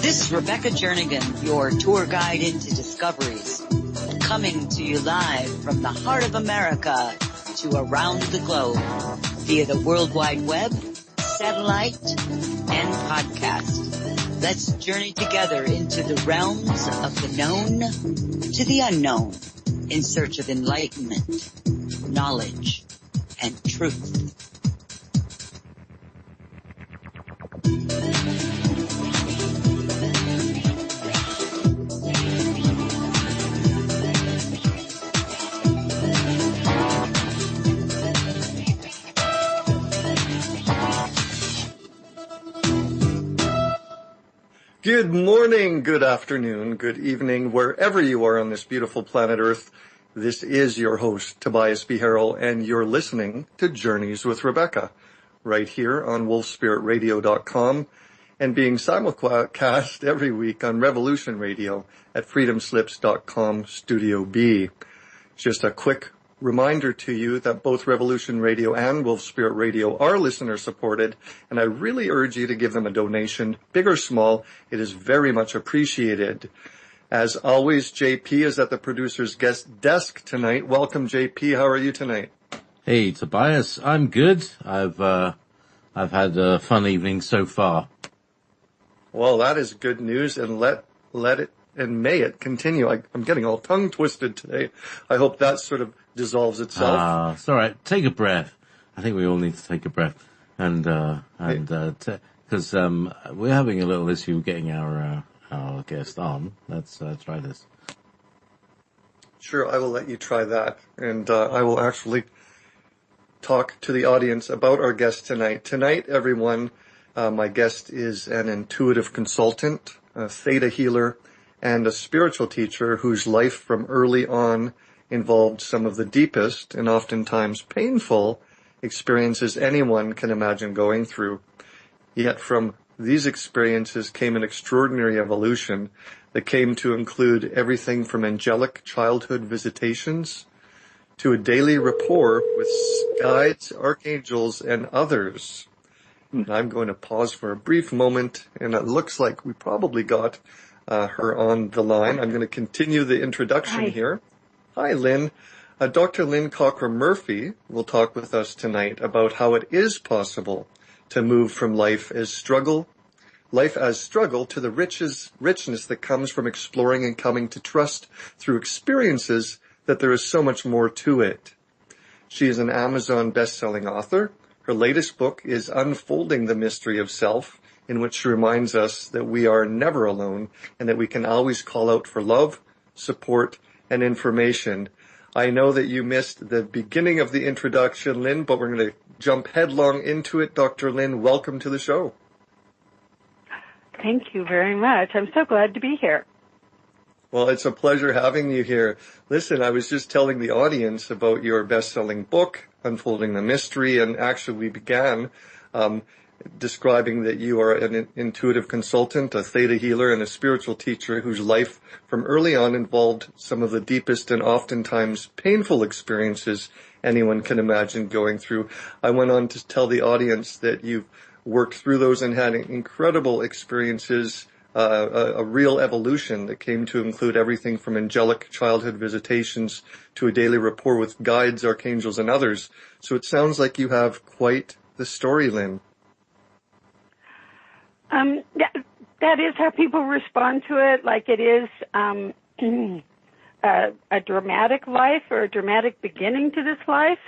This is Rebecca Jernigan, your tour guide into discoveries, coming to you live from the heart of America to around the globe via the World Wide Web, satellite, and podcast. Let's journey together into the realms of the known to the unknown in search of enlightenment, knowledge, and truth. Good morning, good afternoon, good evening, wherever you are on this beautiful planet Earth. This is your host, Tobias B. Harrell, and you're listening to Journeys with Rebecca, right here on wolfspiritradio.com and being simulcast every week on Revolution Radio at freedomslips.com Studio B. Just a quick reminder to you that both Revolution Radio and Wolf Spirit Radio are listener supported, and I really urge you to give them a donation, big or small. It is very much appreciated. As always, JP is at the producer's guest desk tonight. Welcome, JP. How are you tonight? Hey, Tobias. I'm good. I've had a fun evening so far. Well, that is good news, and let it and may it continue. I'm getting all tongue twisted today. I hope that sort of dissolves itself. It's all right. Take a breath. I think we all need to take a breath, because we're having a little issue getting our guest on. Let's try this. Sure, I will let you try that, and I will actually talk to the audience about our guest tonight. Tonight, everyone, my guest is an intuitive consultant, a theta healer, and a spiritual teacher whose life from early on involved some of the deepest and oftentimes painful experiences anyone can imagine going through. Yet from these experiences came an extraordinary evolution that came to include everything from angelic childhood visitations to a daily rapport with guides, archangels, and others. I'm going to pause for a brief moment, and it looks like we probably got her on the line. I'm going to continue the introduction here. Hi, Lynn. Dr. Lynn Cockram-Murphy will talk with us tonight about how it is possible to move from life as struggle to the richness that comes from exploring and coming to trust through experiences that there is so much more to it. She is an Amazon best-selling author. Her latest book is Unfolding the Mystery of Self, in which she reminds us that we are never alone and that we can always call out for love, support, and information. I know that you missed the beginning of the introduction, Lynn, but we're going to jump headlong into it. Dr. Lynn, welcome to the show. Thank you very much. I'm so glad to be here. Well, it's a pleasure having you here. Listen, I was just telling the audience about your best-selling book, Unfolding the Mystery, and actually we began describing that you are an intuitive consultant, a theta healer, and a spiritual teacher whose life from early on involved some of the deepest and oftentimes painful experiences anyone can imagine going through. I went on to tell the audience that you've worked through those and had incredible experiences, a real evolution that came to include everything from angelic childhood visitations to a daily rapport with guides, archangels, and others. So it sounds like you have quite the story, Lynn. That is how people respond to it, like it is a dramatic life or a dramatic beginning to this life.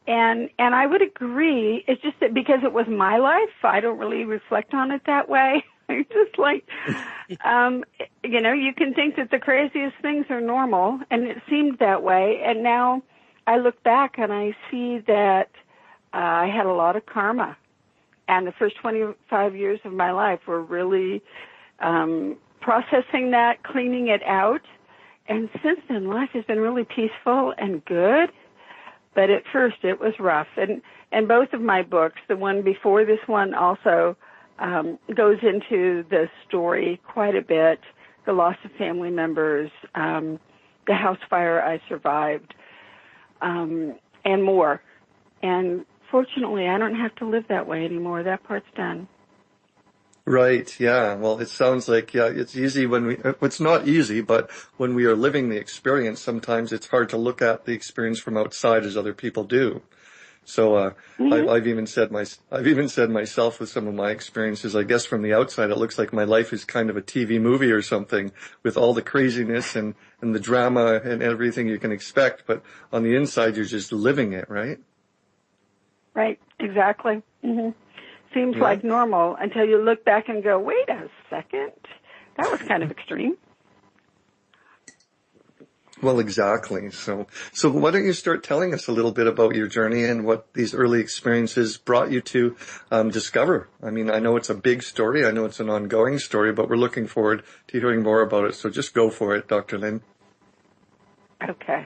And I would agree. It's just that because it was my life, I don't really reflect on it that way. It's just like, you can think that the craziest things are normal, and it seemed that way. And now I look back and I see that I had a lot of karma. And the first 25 years of my life were really processing that, cleaning it out. And since then, life has been really peaceful and good. But at first, it was rough. And both of my books, the one before this one also goes into the story quite a bit, the loss of family members, the house fire I survived, and more. And fortunately, I don't have to live that way anymore. That part's done. Right. Yeah. Well, it sounds like, yeah, it's easy it's not easy, but when we are living the experience, sometimes it's hard to look at the experience from outside as other people do. So, Hmm. I've even said myself with some of my experiences, I guess from the outside, it looks like my life is kind of a TV movie or something with all the craziness and the drama and everything you can expect. But on the inside, you're just living it, right? Right, exactly. Hmm. Seems Yeah. like normal until you look back and go, wait a second, that was kind of extreme. Well, exactly. So why don't you start telling us a little bit about your journey and what these early experiences brought you to discover? I mean, I know it's a big story. I know it's an ongoing story, but we're looking forward to hearing more about it. So just go for it, Dr. Lynn. Okay.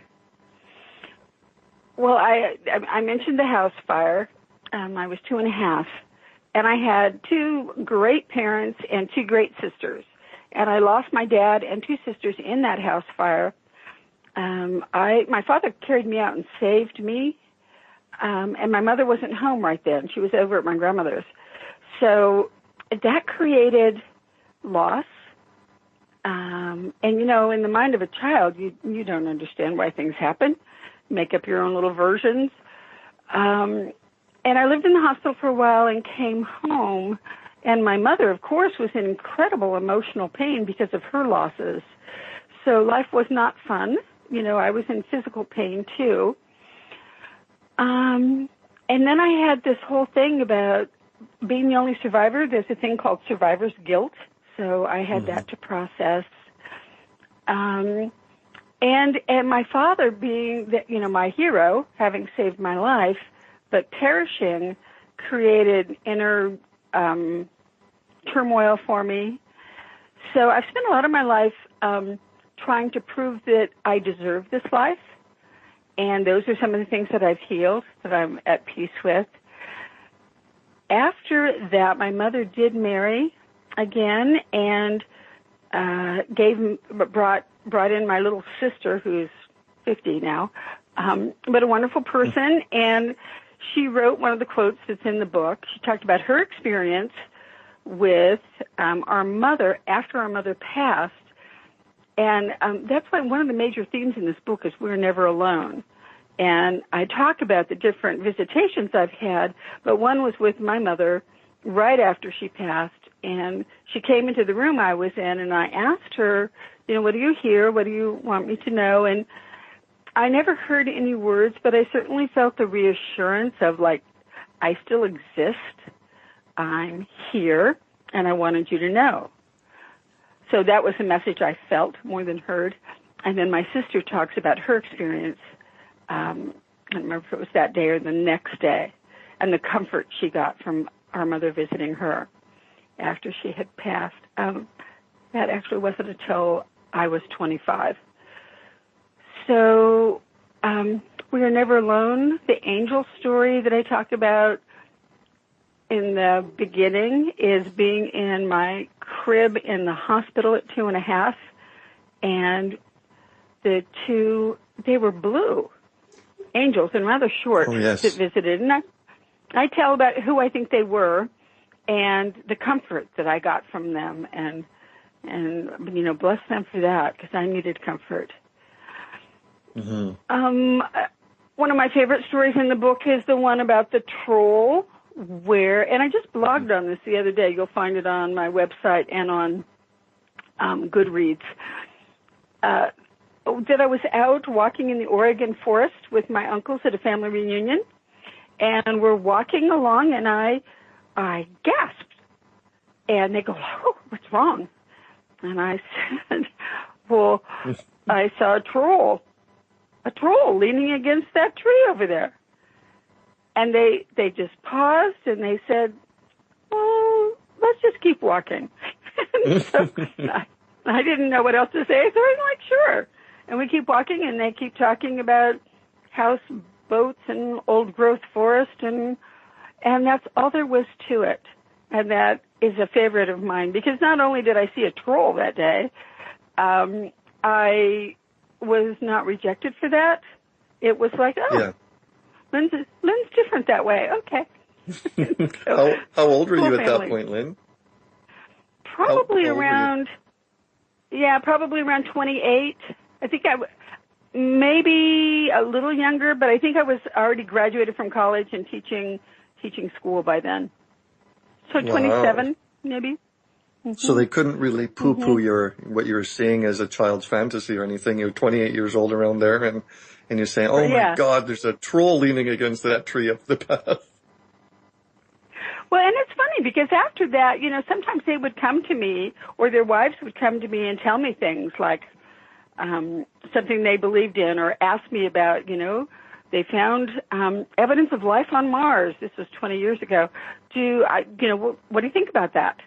Well, I mentioned the house fire. I was 2.5, and I had 2 great parents and 2 great sisters. And I lost my dad and 2 sisters in that house fire. My father carried me out and saved me, and my mother wasn't home right then. She was over at my grandmother's. So that created loss. And in the mind of a child, you don't understand why things happen. Make up your own little versions. And I lived in the hospital for a while and came home, and my mother, of course, was in incredible emotional pain because of her losses. So life was not fun. I was in physical pain too. And then I had this whole thing about being the only survivor. There's a thing called survivor's guilt. So I had that to process. And my father being my hero, having saved my life, but perishing created inner turmoil for me. So I've spent a lot of my life trying to prove that I deserve this life. And those are some of the things that I've healed, that I'm at peace with. After that, my mother did marry again and brought in my little sister, who's 50 now, but a wonderful person. And she wrote one of the quotes that's in the book. She talked about her experience with our mother after our mother passed. And that's why one of the major themes in this book is we're never alone. And I talk about the different visitations I've had, but one was with my mother right after she passed. And she came into the room I was in, and I asked her, what do you hear? What do you want me to know? And I never heard any words, but I certainly felt the reassurance of, I still exist. I'm here, and I wanted you to know. So that was a message I felt more than heard. And then my sister talks about her experience. I don't remember if it was that day or the next day, and the comfort she got from our mother visiting her after she had passed. That actually wasn't until I was 25. So we are never alone. The angel story that I talk about in the beginning is being in my crib in the hospital at 2.5, and the 2, they were blue angels and rather short. Oh, yes. That visited. And I tell about who I think they were and the comfort that I got from them, and bless them for that, because I needed comfort. Mm-hmm. One of my favorite stories in the book is the one about the troll, and I just blogged on this the other day. You'll find it on my website and on Goodreads. That I was out walking in the Oregon forest with my uncles at a family reunion, and we're walking along, and I gasped, and they go, "Oh, what's wrong?" And I said, "Well, I saw a troll leaning against that tree over there." And they just paused, and they said, "Well, let's just keep walking." And so I didn't know what else to say, so I'm like, "Sure." And we keep walking, and they keep talking about houseboats and old-growth forest, and that's all there was to it. And that is a favorite of mine, because not only did I see a troll that day, I was not rejected for that. It was like, oh, yeah. Lynn's different that way. Okay. So, how old were you at that point, Lynn? Probably How old were you? around, yeah, probably around 28. I think maybe a little younger, but I think I was already graduated from college and teaching school by then. So Wow. 27, maybe. So they couldn't really poo-poo what you were seeing as a child's fantasy or anything. You're 28 years old around there, and you're saying, "Oh my Yeah. God, there's a troll leaning against that tree up the path." Well, and it's funny because after that, sometimes they would come to me, or their wives would come to me and tell me things like something they believed in, or ask me about, they found evidence of life on Mars. This was 20 years ago. What do you think about that?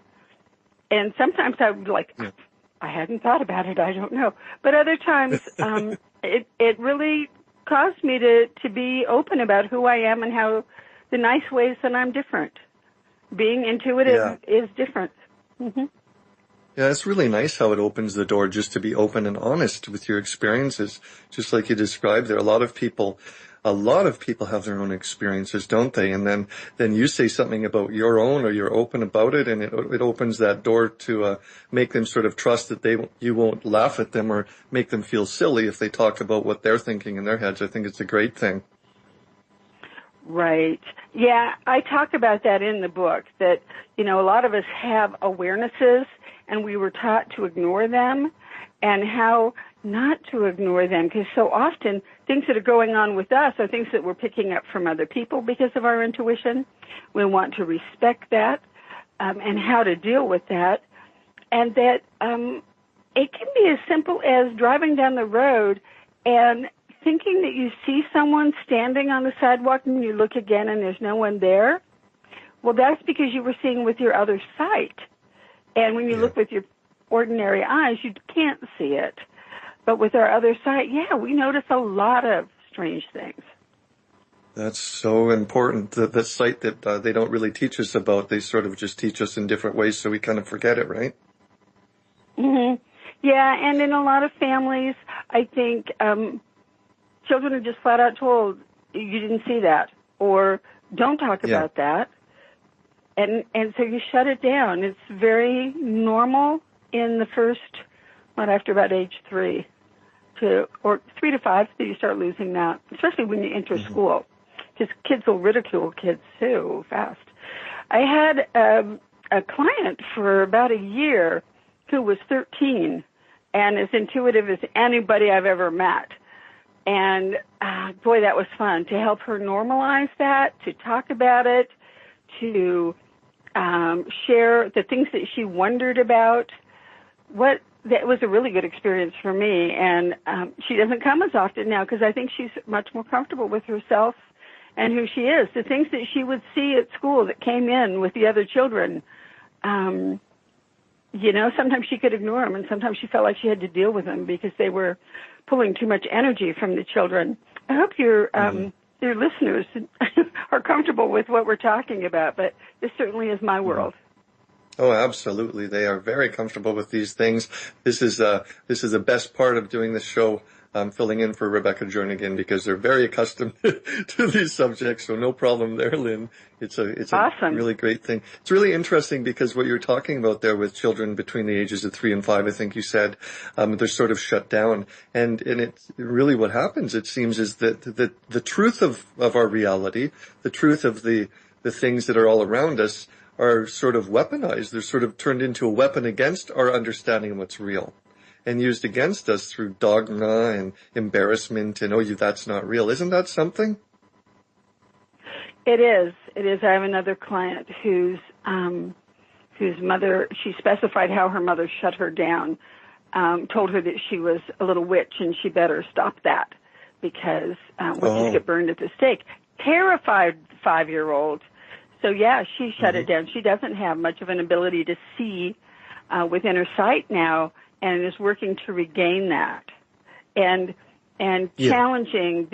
And sometimes I would be like, Yeah. I hadn't thought about it. I don't know. But other times, it really caused me to be open about who I am and how the nice ways that I'm different. Being intuitive is different. Mm-hmm. Yeah, it's really nice how it opens the door just to be open and honest with your experiences, just like you described there. A lot of people have their own experiences, don't they? And then you say something about your own, or you're open about it, and it opens that door to make them sort of trust that you won't laugh at them or make them feel silly if they talk about what they're thinking in their heads. I think it's a great thing. Right. Yeah, I talk about that in the book, that, a lot of us have awarenesses and we were taught to ignore them, and how not to ignore them, because so often things that are going on with us are things that we're picking up from other people because of our intuition. We want to respect that and how to deal with that, and that it can be as simple as driving down the road and thinking that you see someone standing on the sidewalk and you look again and there's no one there. Well, that's because you were seeing with your other sight. And when you look with your ordinary eyes, you can't see it. But with our other sight, we notice a lot of strange things. That's so important. The sight that they don't really teach us about, they sort of just teach us in different ways, so we kind of forget it, right? Mm-hmm. Yeah, and in a lot of families, I think children are just flat out told, you didn't see that, or don't talk about that. And so you shut it down. It's very normal in the first, after about age 3 or 3 to 5, that you start losing that, especially when you enter school, because kids will ridicule kids so fast. I had a client for about a year who was 13 and as intuitive as anybody I've ever met. And boy, that was fun to help her normalize that, to talk about it, to share the things that she wondered about. That was a really good experience for me, and she doesn't come as often now because I think she's much more comfortable with herself and who she is. The things that she would see at school that came in with the other children, sometimes she could ignore them, and sometimes she felt like she had to deal with them because they were pulling too much energy from the children. I hope your listeners are comfortable with what we're talking about, but this certainly is my world. Oh, absolutely. They are very comfortable with these things. This is the best part of doing this show. Filling in for Rebecca Jernigan because they're very accustomed to these subjects. So no problem there, Lynn. It's awesome. A really great thing. It's really interesting because what you're talking about there with children between the ages of 3 and 5, I think you said, they're sort of shut down. And it's really what happens, it seems, is that the truth of our reality, the truth of the things that are all around us are sort of weaponized. They're sort of turned into a weapon against our understanding of what's real, and used against us through dogma and embarrassment and, that's not real. Isn't that something? It is. It is. I have another client whose mother, she specified how her mother shut her down, told her that she was a little witch and she better stop that because witches get burned at the stake. Terrified 5-year-old. So, she shut it down. She doesn't have much of an ability to see within her sight now, and is working to regain that, and challenging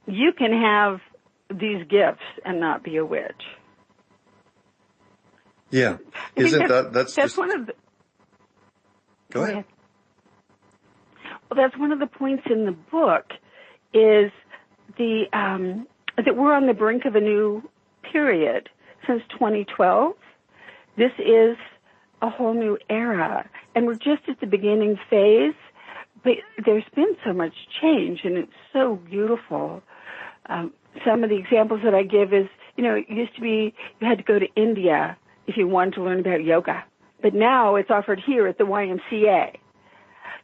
you can have these gifts and not be a witch. Yeah, that's just one of the. Go ahead. Well, that's one of the points in the book, is that we're on the brink of a new period since 2012. This is a whole new era. And we're just at the beginning phase, but there's been so much change, and it's so beautiful. Some of the examples that I give is, it used to be you had to go to India if you wanted to learn about yoga. But now it's offered here at the YMCA.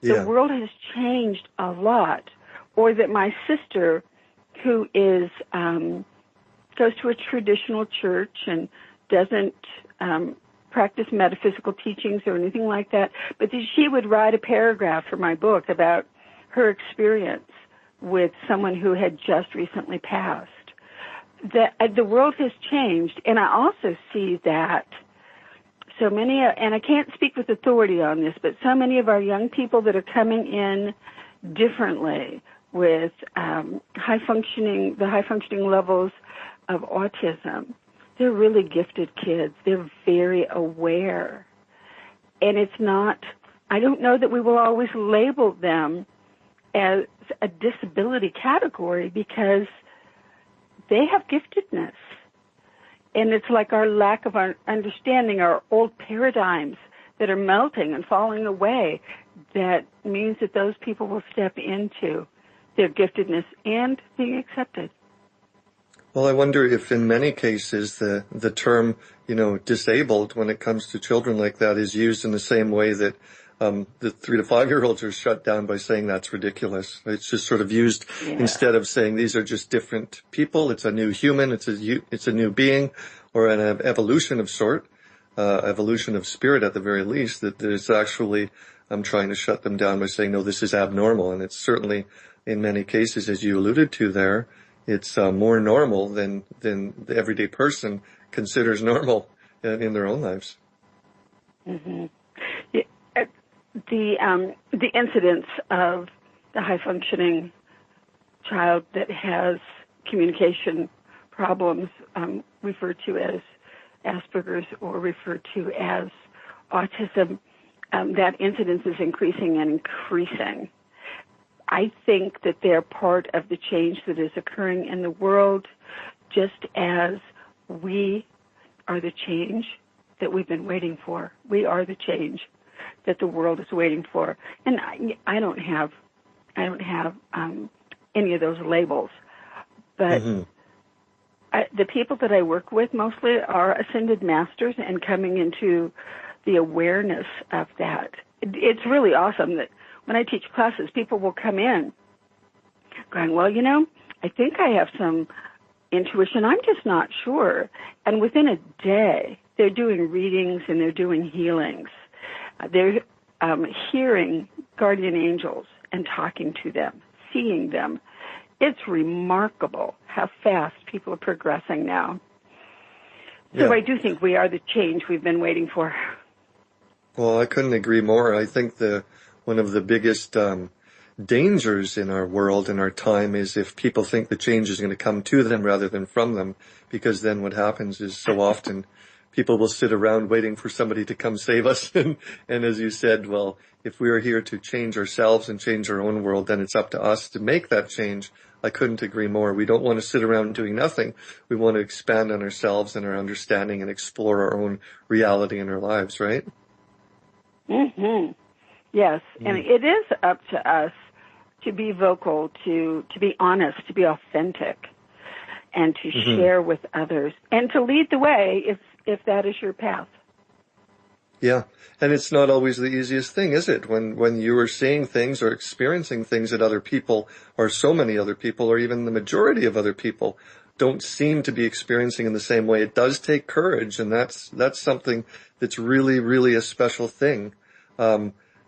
Yeah. The world has changed a lot. Or that my sister, who is goes to a traditional church and doesn't practice metaphysical teachings or anything like that, but she would write a paragraph for my book about her experience with someone who had just recently passed. The world has changed, and I also see that so many, and I can't speak with authority on this, but so many of our young people that are coming in differently with the high functioning levels of autism, they're really gifted kids. They're very aware. And it's not, I don't know that we will always label them as a disability category because they have giftedness. And it's like our lack of understanding, our old paradigms that are melting and falling away, that means that those people will step into their giftedness and being accepted. Well, I wonder if in many cases the term, disabled when it comes to children like that is used in the same way that the 3 to 5 year olds are shut down by saying that's ridiculous. It's just sort of used instead of saying these are just different people. It's a new human. It's a new being, or an evolution of sort, evolution of spirit at the very least. That there's actually trying to shut them down by saying no, this is abnormal, and it's certainly in many cases, as you alluded to there, it's more normal than the everyday person considers normal in their own lives. Mm-hmm. The incidence of the high-functioning child that has communication problems, referred to as Asperger's or referred to as autism, that incidence is increasing and increasing. I think that they're part of the change that is occurring in the world, just as we are the change that we've been waiting for. We are the change that the world is waiting for. And I don't have any of those labels, but the people that I work with mostly are ascended masters and coming into the awareness of that. It's really awesome that when I teach classes, people will come in going, well, I think I have some intuition. I'm just not sure. And within a day, they're doing readings and they're doing healings. They're hearing guardian angels and talking to them, seeing them. It's remarkable how fast people are progressing now. So I do think we are the change we've been waiting for. Well, I couldn't agree more. I think one of the biggest dangers in our world and our time is if people think the change is going to come to them rather than from them, because then what happens is so often people will sit around waiting for somebody to come save us. And as you said, well, if we are here to change ourselves and change our own world, then it's up to us to make that change. I couldn't agree more. We don't want to sit around doing nothing. We want to expand on ourselves and our understanding and explore our own reality in our lives, right? Mm-hmm. Yes, and it is up to us to be vocal, to be honest, to be authentic, and to share with others, and to lead the way if that is your path. Yeah, and it's not always the easiest thing, is it? When you are seeing things or experiencing things that other people, or so many other people, or even the majority of other people don't seem to be experiencing in the same way. It does take courage, and that's something that's really, really a special thing.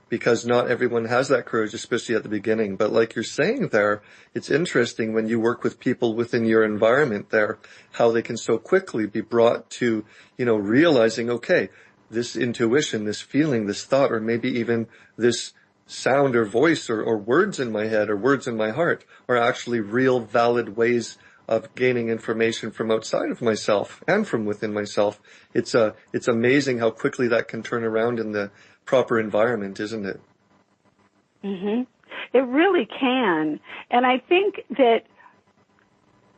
Because not everyone has that courage, especially at the beginning. But like you're saying there, it's interesting when you work with people within your environment there, how they can so quickly be brought to, realizing, okay, this intuition, this feeling, this thought, or maybe even this sound or voice or words in my head or words in my heart are actually real valid ways of gaining information from outside of myself and from within myself. It's amazing how quickly that can turn around in the proper environment, isn't it? Mm-hmm. It really can. And I think that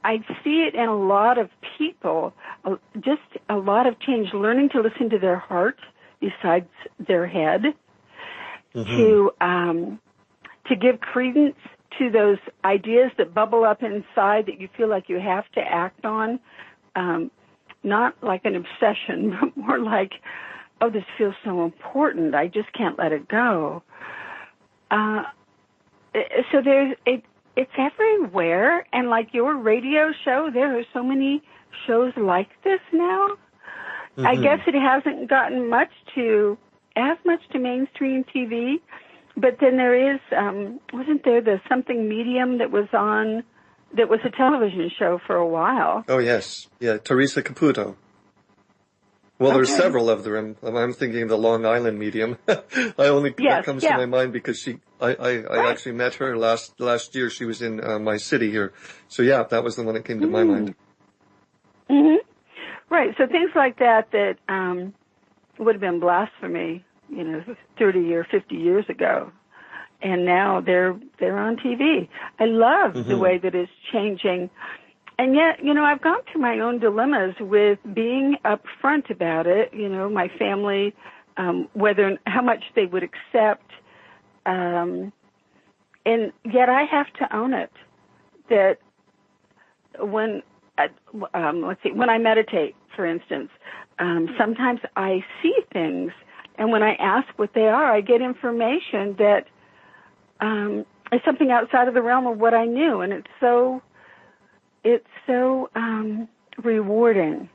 I see it in a lot of people, just a lot of change, learning to listen to their heart besides their head, Mm-hmm. to give credence to those ideas that bubble up inside that you feel like you have to act on, not like an obsession, but more like, oh, this feels so important, I just can't let it go. So it's everywhere, and like your radio show, there are so many shows like this now. I guess it hasn't gotten as much to mainstream TV, but then there is, wasn't there the something medium that was a television show for a while? Oh, yes. Yeah, Teresa Caputo. Well, there's several of them. I'm thinking of the Long Island medium. That comes to my mind because I actually met her last year. She was in my city here. So yeah, that was the one that came to my mind. Mm-hmm. Right. So things like that would have been blasphemy, 30 or 50 years ago. And now they're on TV. I love the way that it's changing. And yet, I've gone through my own dilemmas with being upfront about it, my family, how much they would accept. And yet I have to own it that when I meditate, for instance, sometimes I see things, and when I ask what they are, I get information that is something outside of the realm of what I knew, and it's so rewarding.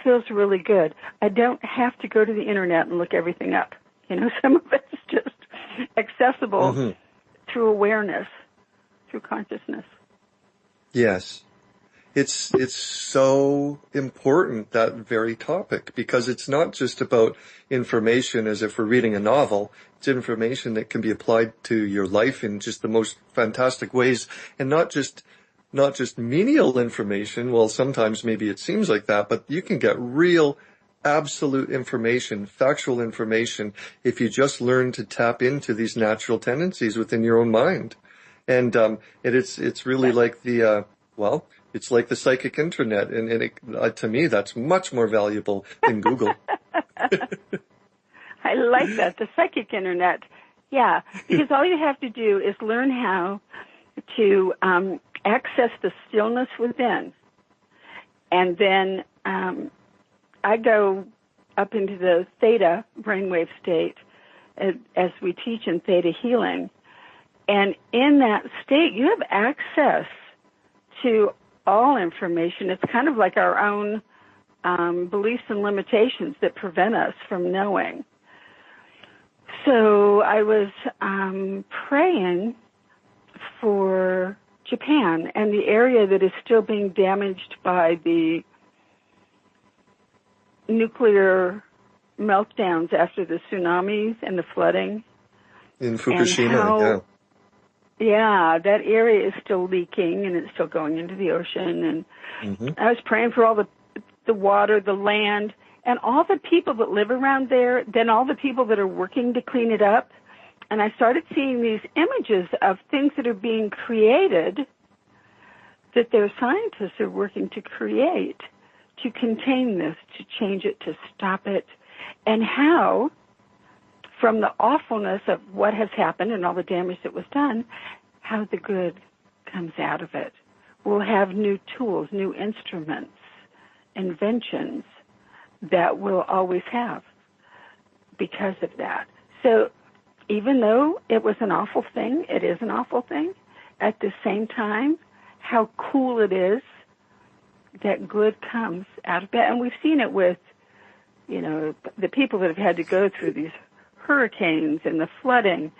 Feels really good. I don't have to go to the internet and look everything up. Some of it's just accessible through awareness, through consciousness. Yes. It's so important, that very topic, because it's not just about information as if we're reading a novel. It's information that can be applied to your life in just the most fantastic ways, and not just menial information. Well, sometimes maybe it seems like that, but you can get real, absolute information, factual information, if you just learn to tap into these natural tendencies within your own mind. And it's really like it's like the psychic internet, and to me, that's much more valuable than Google. I like that, the psychic internet. Yeah, because all you have to do is learn how to access the stillness within. And then I go up into the theta brainwave state as we teach in theta healing. And in that state, you have access to all information. It's kind of like our own beliefs and limitations that prevent us from knowing. So I was praying for Japan and the area that is still being damaged by the nuclear meltdowns after the tsunamis and the flooding. In Fukushima, Yeah, that area is still leaking, and it's still going into the ocean. And I was praying for all the water, the land, and all the people that live around there, then all the people that are working to clean it up. And I started seeing these images of things that are being created that their scientists are working to create, to contain this, to change it, to stop it, and how, from the awfulness of what has happened and all the damage that was done, how the good comes out of it. We'll have new tools, new instruments, inventions that we'll always have because of that. So even though it was an awful thing, it is an awful thing, at the same time, how cool it is that good comes out of it. And we've seen it with, the people that have had to go through these hurricanes and the flooding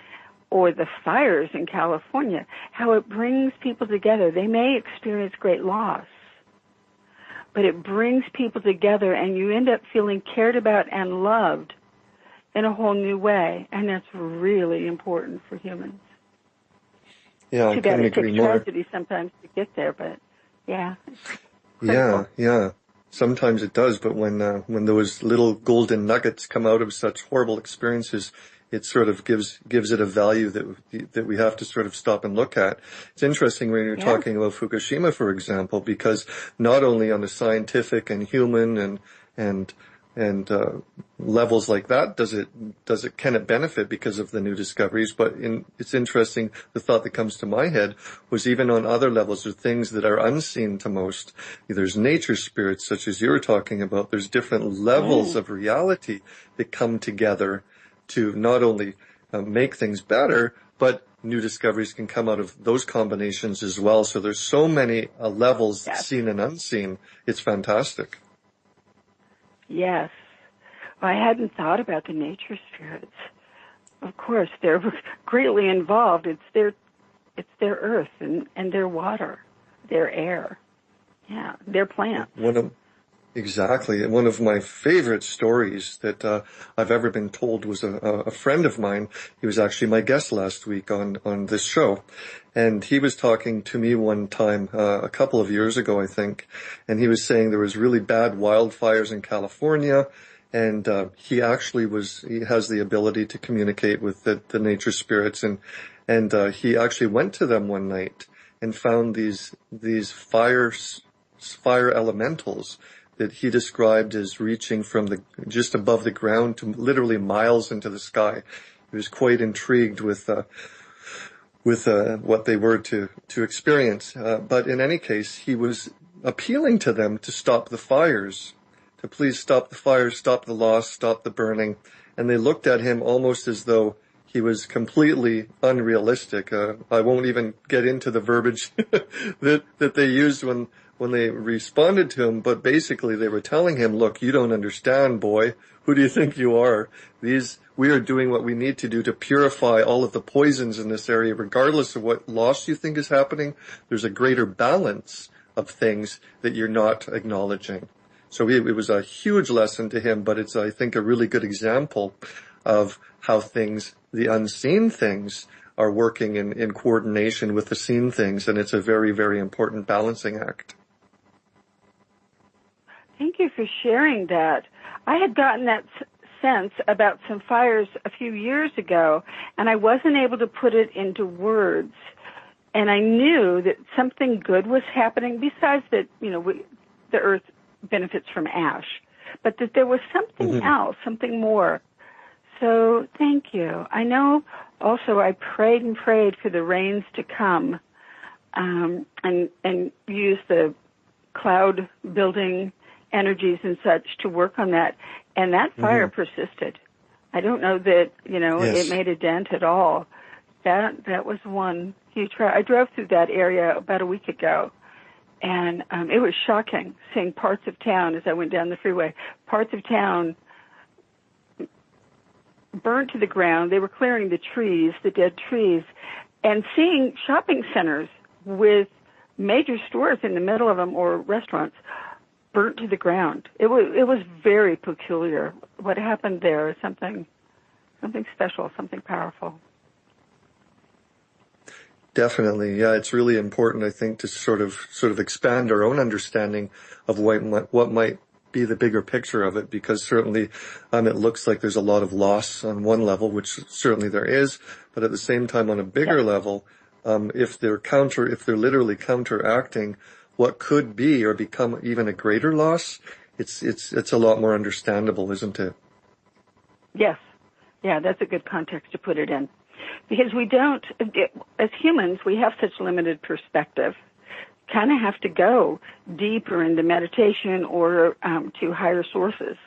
or the fires in California, how it brings people together. They may experience great loss, but it brings people together, and you end up feeling cared about and loved in a whole new way, and that's really important for humans. Yeah, I couldn't agree more. It takes tragedy sometimes to get there, but yeah. Yeah. Sometimes it does, but when those little golden nuggets come out of such horrible experiences, it sort of gives it a value that we have to sort of stop and look at. It's interesting when you're talking about Fukushima, for example, because not only on the scientific and human and and levels like that, can it benefit because of the new discoveries? But it's interesting, the thought that comes to my head was even on other levels, there are things that are unseen to most. There's nature spirits, such as you were talking about. There's different levels of reality that come together to not only make things better, but new discoveries can come out of those combinations as well. So there's so many levels, seen and unseen. It's fantastic. Yes. Well, I hadn't thought about the nature spirits. Of course, they're greatly involved. It's their earth and their water, their air. Yeah, their plants. Exactly. And one of my favorite stories that I've ever been told was a friend of mine. He was actually my guest last week on this show. And he was talking to me one time, a couple of years ago, I think. And he was saying there was really bad wildfires in California. And he has the ability to communicate with the nature spirits. And he actually went to them one night and found these fire elementals that he described as reaching from just above the ground to literally miles into the sky. He was quite intrigued with what they were to experience. But in any case, he was appealing to them to stop the fires, to please stop the fires, stop the loss, stop the burning. And they looked at him almost as though he was completely unrealistic. I won't even get into the verbiage that they used when they responded to him, but basically they were telling him, look, you don't understand, boy. Who do you think you are? We are doing what we need to do to purify all of the poisons in this area, regardless of what loss you think is happening. There's a greater balance of things that you're not acknowledging. So it was a huge lesson to him, but it's, I think, a really good example of how the unseen things, are working in coordination with the seen things, and it's a very, very important balancing act. Thank you for sharing that. I had gotten that sense about some fires a few years ago, and I wasn't able to put it into words. And I knew that something good was happening, besides that, the earth benefits from ash, but that there was something else, something more. So thank you. I know also I prayed and prayed for the rains to come, and used the cloud building energies and such to work on that, and that fire persisted. I don't know that, it made a dent at all. That was one huge fire. I drove through that area about a week ago, and it was shocking seeing parts of town as I went down the freeway. Parts of town burnt to the ground. They were clearing the trees, the dead trees, and seeing shopping centers with major stores in the middle of them, or restaurants, burnt to the ground. It was very peculiar. What happened there is something special, something powerful. Definitely, yeah. It's really important, I think, to sort of expand our own understanding of what might be the bigger picture of it, because certainly it looks like there's a lot of loss on one level, which certainly there is, but at the same time, on a bigger level, if they're literally counteracting what could be or become even a greater loss, it's a lot more understandable, isn't it? Yes. Yeah, that's a good context to put it in. Because as humans, we have such limited perspective. Kind of have to go deeper into meditation or to higher sources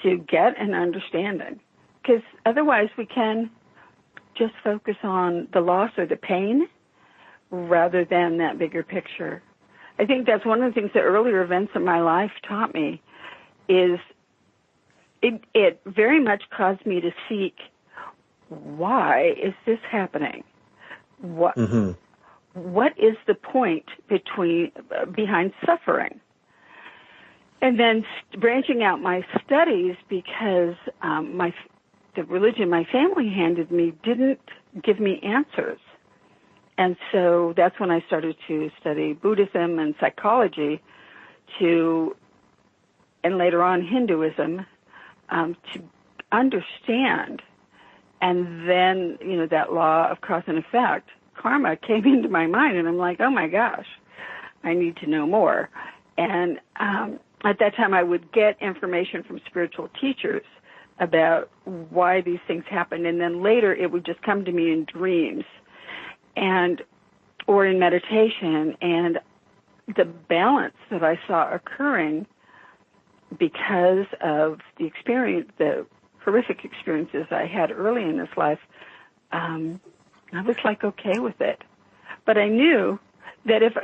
to get an understanding. Because otherwise we can just focus on the loss or the pain rather than that bigger picture. I think that's one of the things that earlier events in my life taught me is it very much caused me to seek, why is this happening? What is the point behind suffering? And then branching out my studies, because the religion my family handed me didn't give me answers. And so that's when I started to study Buddhism and psychology and later on Hinduism, to understand. And then, that law of cause and effect, karma, came into my mind, and I'm like, oh my gosh, I need to know more. And at that time I would get information from spiritual teachers about why these things happen, and then later it would just come to me in dreams or in meditation, and the balance that I saw occurring because of the horrific experiences I had early in this life, I was like okay with it. But I knew that if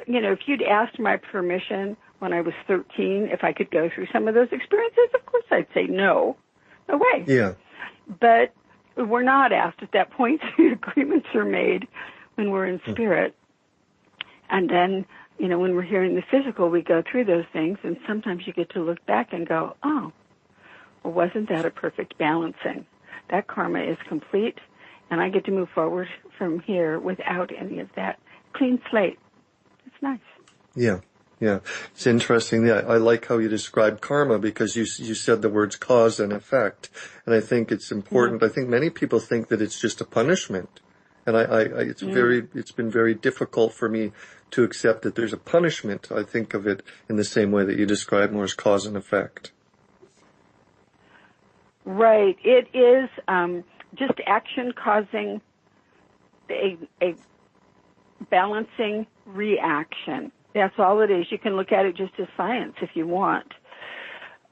you'd asked my permission when I was 13, if I could go through some of those experiences, of course I'd say no. No way. Yeah. But we're not asked at that point. The agreements are made when we're in spirit. And then, when we're here in the physical, we go through those things, and sometimes you get to look back and go, oh, well, wasn't that a perfect balancing? That karma is complete, and I get to move forward from here without any of that. Clean slate. It's nice. Yeah. Yeah. It's interesting. Yeah. I like how you described karma because you said the words cause and effect. And I think it's important. I think many people think that it's just a punishment. And it's been very difficult for me to accept that there's a punishment. I think of it in the same way that you described, more as cause and effect. Right. It is just action causing a balancing reaction. That's all it is. You can look at it just as science if you want.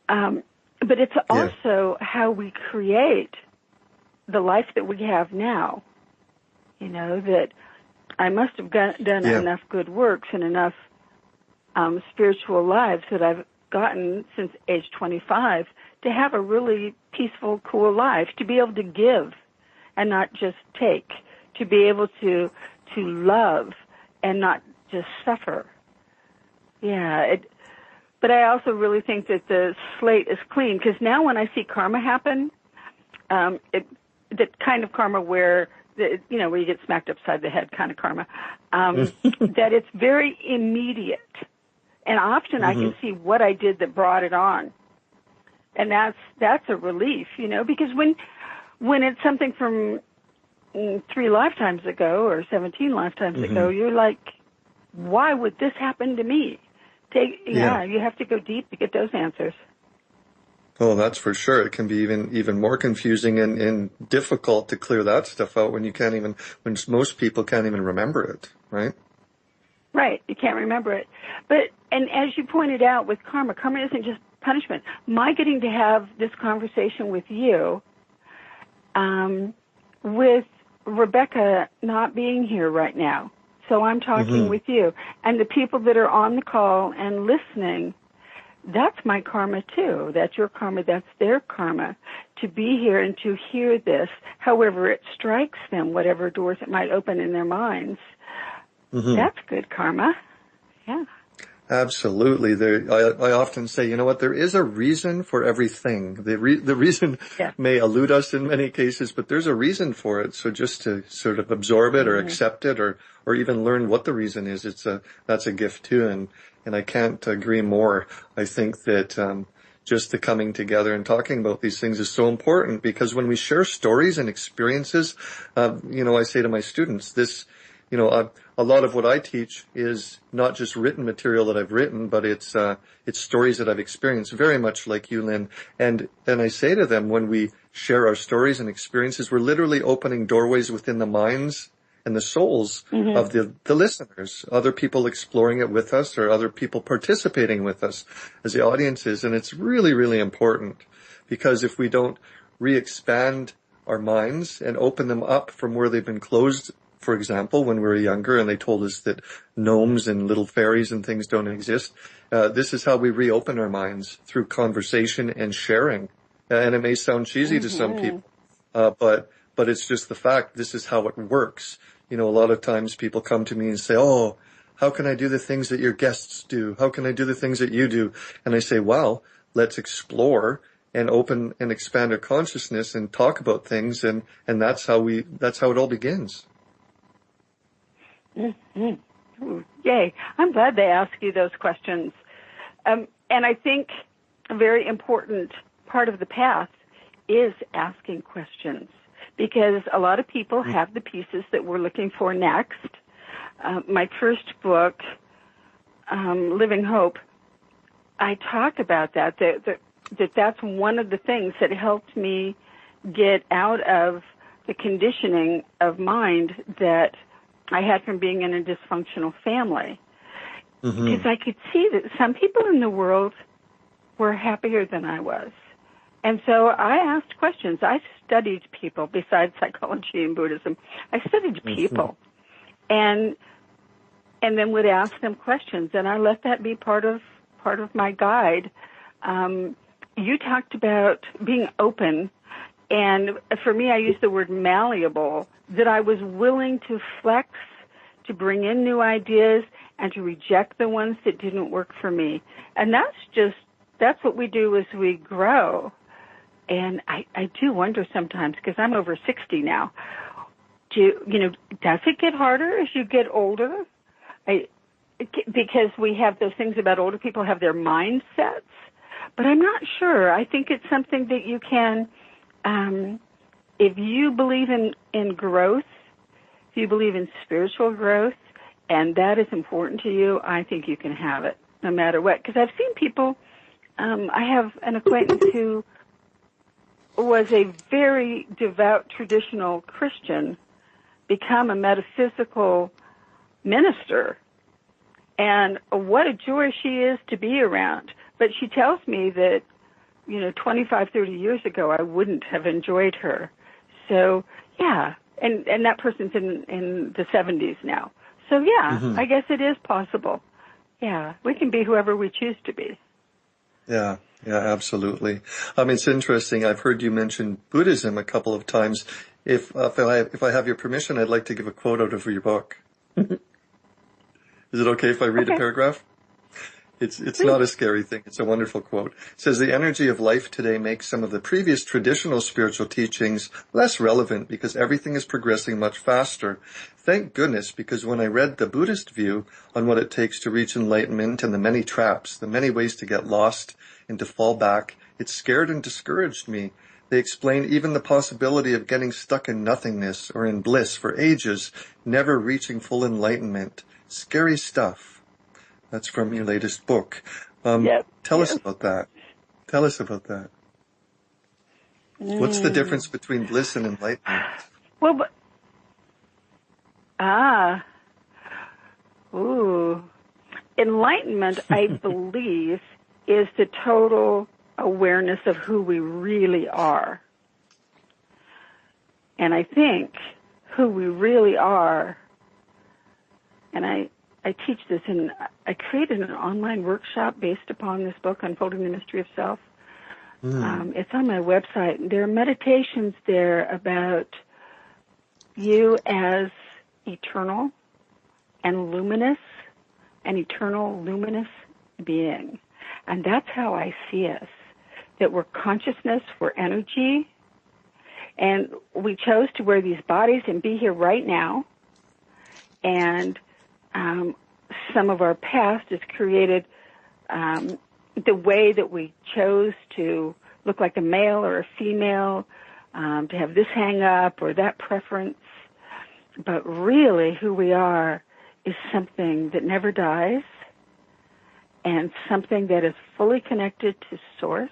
But it's also how we create the life that we have now. That I must have done enough good works and enough spiritual lives that I've gotten since age 25 to have a really peaceful, cool life, to be able to give and not just take, to be able to love and not just suffer. Yeah, but I also really think that the slate is clean, because now when I see karma happen, the kind of karma where where you get smacked upside the head kind of karma, that it's very immediate. And often I can see what I did that brought it on. And that's a relief, because when it's something from 3 lifetimes ago or 17 lifetimes ago, you're like, why would this happen to me? You have to go deep to get those answers. Oh, that's for sure. It can be even more confusing and difficult to clear that stuff out when most people can't even remember it, right? Right. You can't remember it. And as you pointed out with karma isn't just punishment. My getting to have this conversation with you, with Rebecca not being here right now. So I'm talking with you. And the people that are on the call and listening, that's my karma too. That's your karma. That's their karma. To be here and to hear this, however it strikes them, whatever doors it might open in their minds, that's good karma. Yeah. Absolutely. I often say, you know what, there is a reason for everything. The reason may elude us in many cases, but there's a reason for it. So just to sort of absorb it or accept it or even learn what the reason is, that's a gift too. And I can't agree more. I think that, just the coming together and talking about these things is so important, because when we share stories and experiences, I say to my students, a lot of what I teach is not just written material that I've written, but it's stories that I've experienced, very much like you, Lynn. And I say to them, when we share our stories and experiences, we're literally opening doorways within the minds and the souls of the listeners, other people exploring it with us or other people participating with us as the audiences. And it's really, really important, because if we don't re-expand our minds and open them up from where they've been closed, for example, when we were younger and they told us that gnomes and little fairies and things don't exist, this is how we reopen our minds, through conversation and sharing. And it may sound cheesy to some people, but it's just the fact. This is how it works. A lot of times people come to me and say, oh, how can I do the things that your guests do? How can I do the things that you do? And I say, well, let's explore and open and expand our consciousness and talk about things. And that's how it all begins. Ooh, yay. I'm glad they ask you those questions. And I think a very important part of the path is asking questions, because a lot of people have the pieces that we're looking for next. My first book, Living Hope, I talk about that's one of the things that helped me get out of the conditioning of mind that I had from being in a dysfunctional family. Because I could see that some people in the world were happier than I was. And so I asked questions. I studied people besides psychology and Buddhism. I studied people and then would ask them questions, and I let that be part of my guide. You talked about being open, and for me, I use the word malleable, that I was willing to flex, to bring in new ideas, and to reject the ones that didn't work for me. And that's what we do as we grow. And I do wonder sometimes, because I'm over 60 now, does it get harder as you get older? Because we have those things about older people have their mindsets. But I'm not sure. I think it's something that you can, if you believe in growth, if you believe in spiritual growth, and that is important to you, I think you can have it no matter what. Because I've seen people, I have an acquaintance who was a very devout traditional Christian become a metaphysical minister. And what a joy she is to be around. But she tells me that, 25, 30 years ago, I wouldn't have enjoyed her. So, yeah. And that person's in the 70s now. So, yeah, I guess it is possible. Yeah, we can be whoever we choose to be. Yeah, absolutely. It's interesting. I've heard you mention Buddhism a couple of times. If I have your permission, I'd like to give a quote out of your book. Is it okay if I read a paragraph? It's not a scary thing. It's a wonderful quote. It says, the energy of life today makes some of the previous traditional spiritual teachings less relevant because everything is progressing much faster. Thank goodness, because when I read the Buddhist view on what it takes to reach enlightenment and the many traps, the many ways to get lost and to fall back, it scared and discouraged me. They explain even the possibility of getting stuck in nothingness or in bliss for ages, never reaching full enlightenment. Scary stuff. That's from your latest book. Tell us about that. What's the difference between bliss and enlightenment? Well, enlightenment, I believe, is the total awareness of who we really are. And I think who we really are, and I teach this, and I created an online workshop based upon this book, Unfolding the Mystery of Self. It's on my website. There are meditations there about you as eternal and luminous, an eternal luminous being. And that's how I see us, that we're consciousness, we're energy, and we chose to wear these bodies and be here right now. And some of our past has created the way that we chose to look like a male or a female, to have this hang up or that preference. But really who we are is something that never dies and something that is fully connected to Source.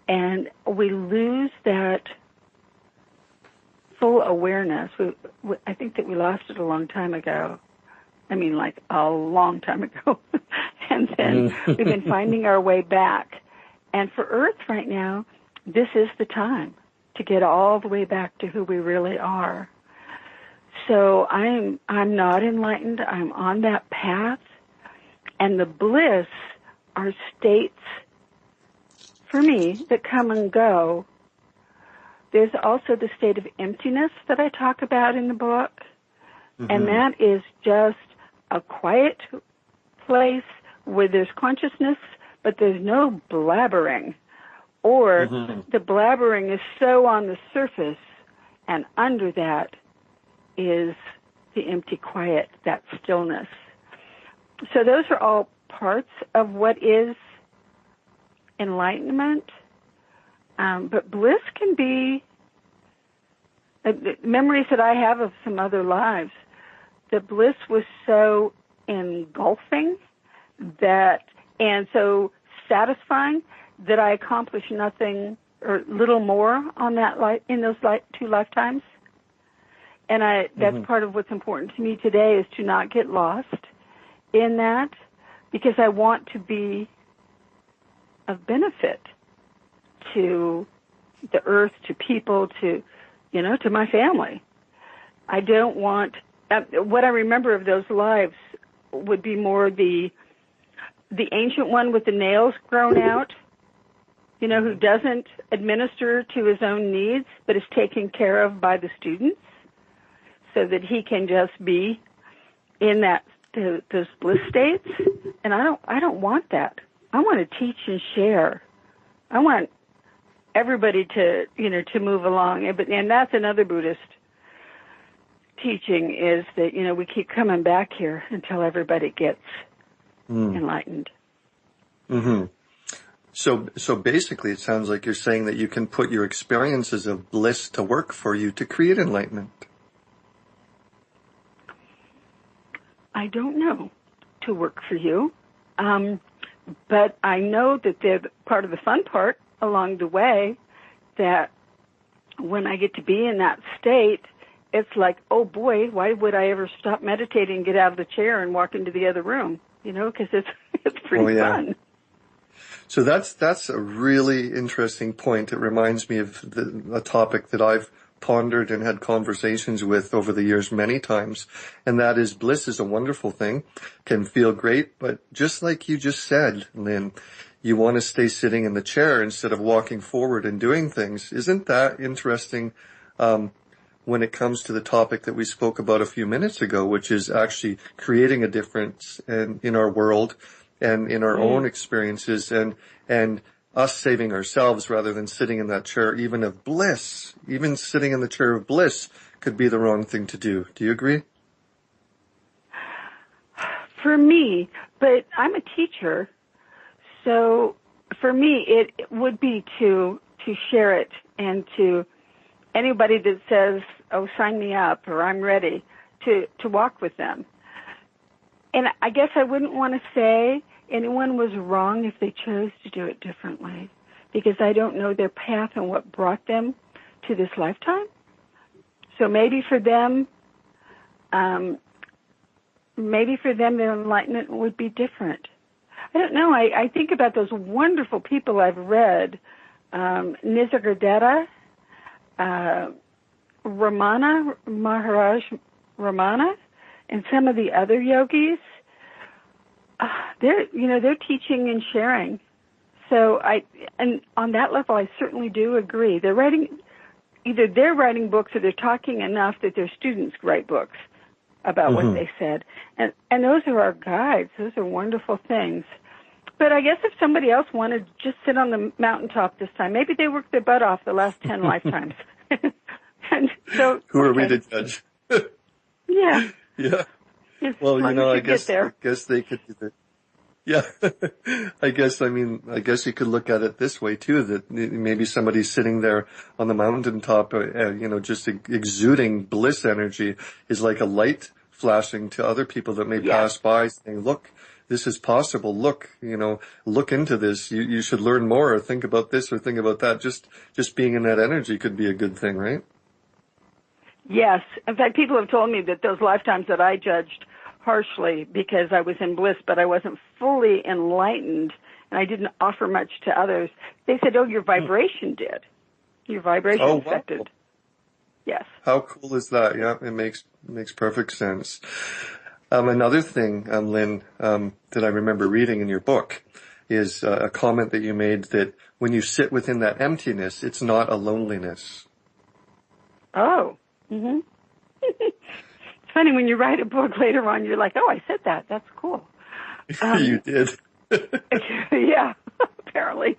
And we lose that full awareness. I think that we lost it a long time ago. Like a long time ago. And then we've been finding our way back. And for Earth right now, this is the time to get all the way back to who we really are. So I'm not enlightened. I'm on that path. And the bliss are states, for me, that come and go. There's also the state of emptiness that I talk about in the book. And that is just a quiet place where there's consciousness, but there's no blabbering. Or the blabbering is so on the surface, and under that is the empty quiet, that stillness. So those are all parts of what is enlightenment. But bliss can be memories that I have of some other lives. The bliss was so engulfing and so satisfying that I accomplished nothing or little more on that in those 2 lifetimes. And that's part of what's important to me today, is to not get lost in that, because I want to be of benefit to the earth, to people, to my family. I don't want, what I remember of those lives would be more the ancient one with the nails grown out, who doesn't administer to his own needs, but is taken care of by the students so that he can just be in those bliss states. And I don't want that. I want to teach and share. I want everybody to move along. And that's another Buddhist teaching, is that, we keep coming back here until everybody gets enlightened. Mm-hmm. So basically it sounds like you're saying that you can put your experiences of bliss to work for you to create enlightenment. I don't know to work for you, but I know that they're part of the fun part along the way, that when I get to be in that state, it's like, oh boy, why would I ever stop meditating, get out of the chair and walk into the other room? Because it's pretty fun. So that's a really interesting point. It reminds me of a topic that I've pondered and had conversations with over the years many times, and that is bliss is a wonderful thing, can feel great, but just like you just said, Lynn, you want to stay sitting in the chair instead of walking forward and doing things. Isn't that interesting when it comes to the topic that we spoke about a few minutes ago, which is actually creating a difference in our world and in our own experiences, and us saving ourselves rather than sitting in that chair, even of bliss. Even sitting in the chair of bliss could be the wrong thing to do. Do you agree? For me, but I'm a teacher, so for me it would be to share it, and to anybody that says, oh, sign me up, or I'm ready, to walk with them. And I guess I wouldn't want to say anyone was wrong if they chose to do it differently, because I don't know their path and what brought them to this lifetime. So maybe for them their enlightenment would be different. I don't know. I think about those wonderful people I've read, Nisargadatta, Maharaj Ramana, and some of the other yogis. They're teaching and sharing. So and on that level, I certainly do agree. They're writing books, or they're talking enough that their students write books about what they said. And those are our guides. Those are wonderful things. But I guess if somebody else wanted to just sit on the mountaintop this time, maybe they worked their butt off the last 10 lifetimes. And so, who are we to judge? Yeah. Yeah. Well, I guess they could do that. Yeah. I guess you could look at it this way too, that maybe somebody's sitting there on the mountaintop, just exuding bliss energy is like a light flashing to other people that may pass by, saying, look, this is possible. Look, look into this. You should learn more, or think about this, or think about that. Just being in that energy could be a good thing, right? Yes. In fact, people have told me that those lifetimes that I judged harshly because I was in bliss, but I wasn't fully enlightened, and I didn't offer much to others, they said, oh, your vibration did. Your vibration affected. Wow. Yes. How cool is that? Yeah, it makes perfect sense. Another thing, Lynn, that I remember reading in your book is a comment that you made that when you sit within that emptiness, it's not a loneliness. Oh. Mm-hmm. It's funny when you write a book later on, you're like, oh, I said that. That's cool. You did. Yeah, apparently.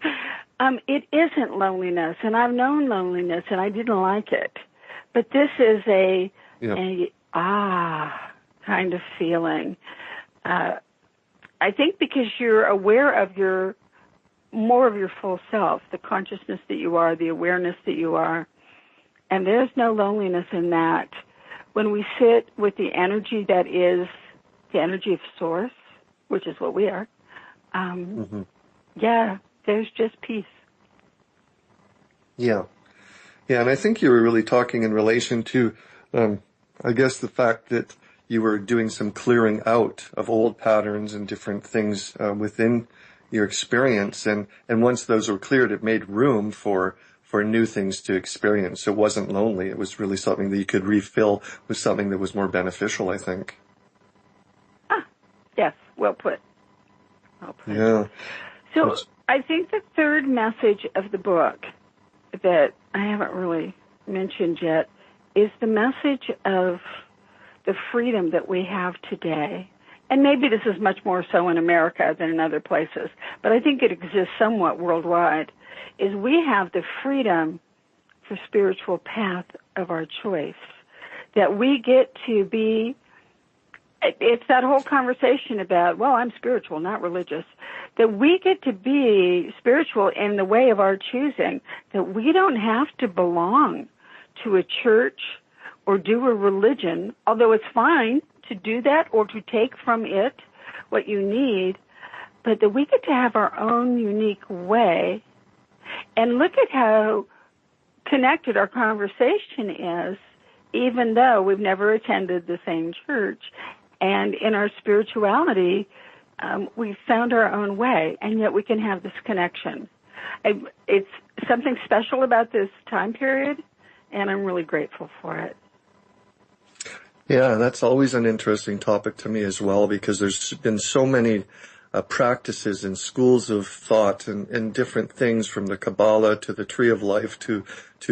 It isn't loneliness, and I've known loneliness, and I didn't like it. But this is a kind of feeling. I think because you're aware of more of your full self, the consciousness that you are, the awareness that you are. And there's no loneliness in that. When we sit with the energy that is the energy of Source, which is what we are, yeah, there's just peace. Yeah. Yeah, and I think you were really talking in relation to, I guess, the fact that you were doing some clearing out of old patterns and different things within your experience. And once those were cleared, it made room for new things to experience. It wasn't lonely. It was really something that you could refill with something that was more beneficial, I think. Yes, well put. Well put. Yeah. So I think the third message of the book that I haven't really mentioned yet is the message of the freedom that we have today. And maybe this is much more so in America than in other places, but I think it exists somewhat worldwide, is we have the freedom for spiritual path of our choice, that we get to be, it's that whole conversation about, well, I'm spiritual, not religious, that we get to be spiritual in the way of our choosing, that we don't have to belong to a church or do a religion, although it's fine to do that or to take from it what you need, but that we get to have our own unique way. And look at how connected our conversation is, even though we've never attended the same church. And in our spirituality, we've found our own way, and yet we can have this connection. It's something special about this time period, and I'm really grateful for it. Yeah, that's always an interesting topic to me as well, because there's been so many practices and schools of thought and different things, from the Kabbalah to the Tree of Life to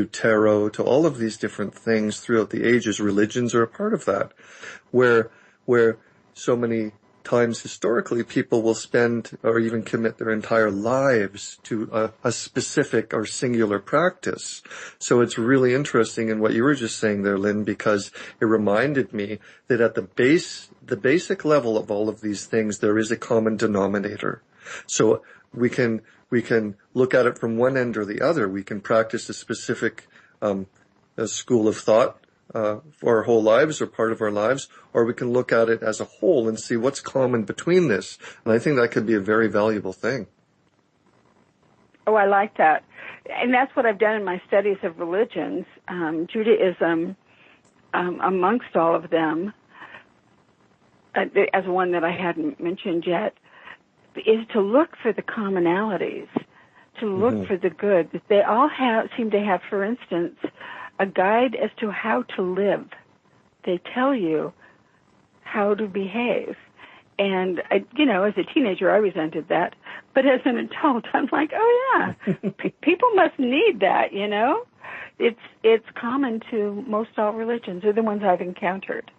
tarot to all of these different things throughout the ages. Religions are a part of that, where so many times historically people will spend or even commit their entire lives to a specific or singular practice. So it's really interesting in what you were just saying there, Lynn, because it reminded me that at the basic level of all of these things, there is a common denominator. So we can look at it from one end or the other. We can practice a specific a school of thought for our whole lives or part of our lives, or we can look at it as a whole and see what's common between this. And I think that could be a very valuable thing. Oh, I like that. And that's what I've done in my studies of religions. Judaism, amongst all of them, as one that I hadn't mentioned yet, is to look for the commonalities, to look for the good. They all seem to have, for instance, a guide as to how to live. They tell you how to behave. And, as a teenager, I resented that. But as an adult, I'm like, oh, yeah, people must need that, It's common to most all religions, or the ones I've encountered.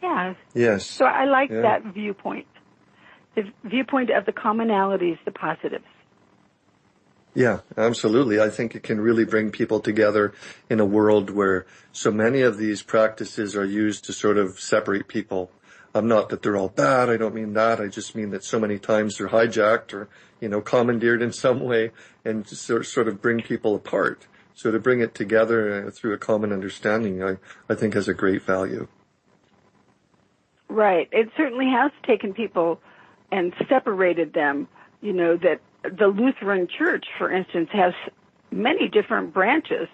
Yeah. Yes. So I like that viewpoint, the viewpoint of the commonalities, the positives. Yeah, absolutely. I think it can really bring people together in a world where so many of these practices are used to sort of separate people. Not that they're all bad. I don't mean that. I just mean that so many times they're hijacked or, commandeered in some way and just sort of bring people apart. So to bring it together through a common understanding, I think has a great value. Right. It certainly has taken people and separated them, that the Lutheran Church, for instance, has many different branches.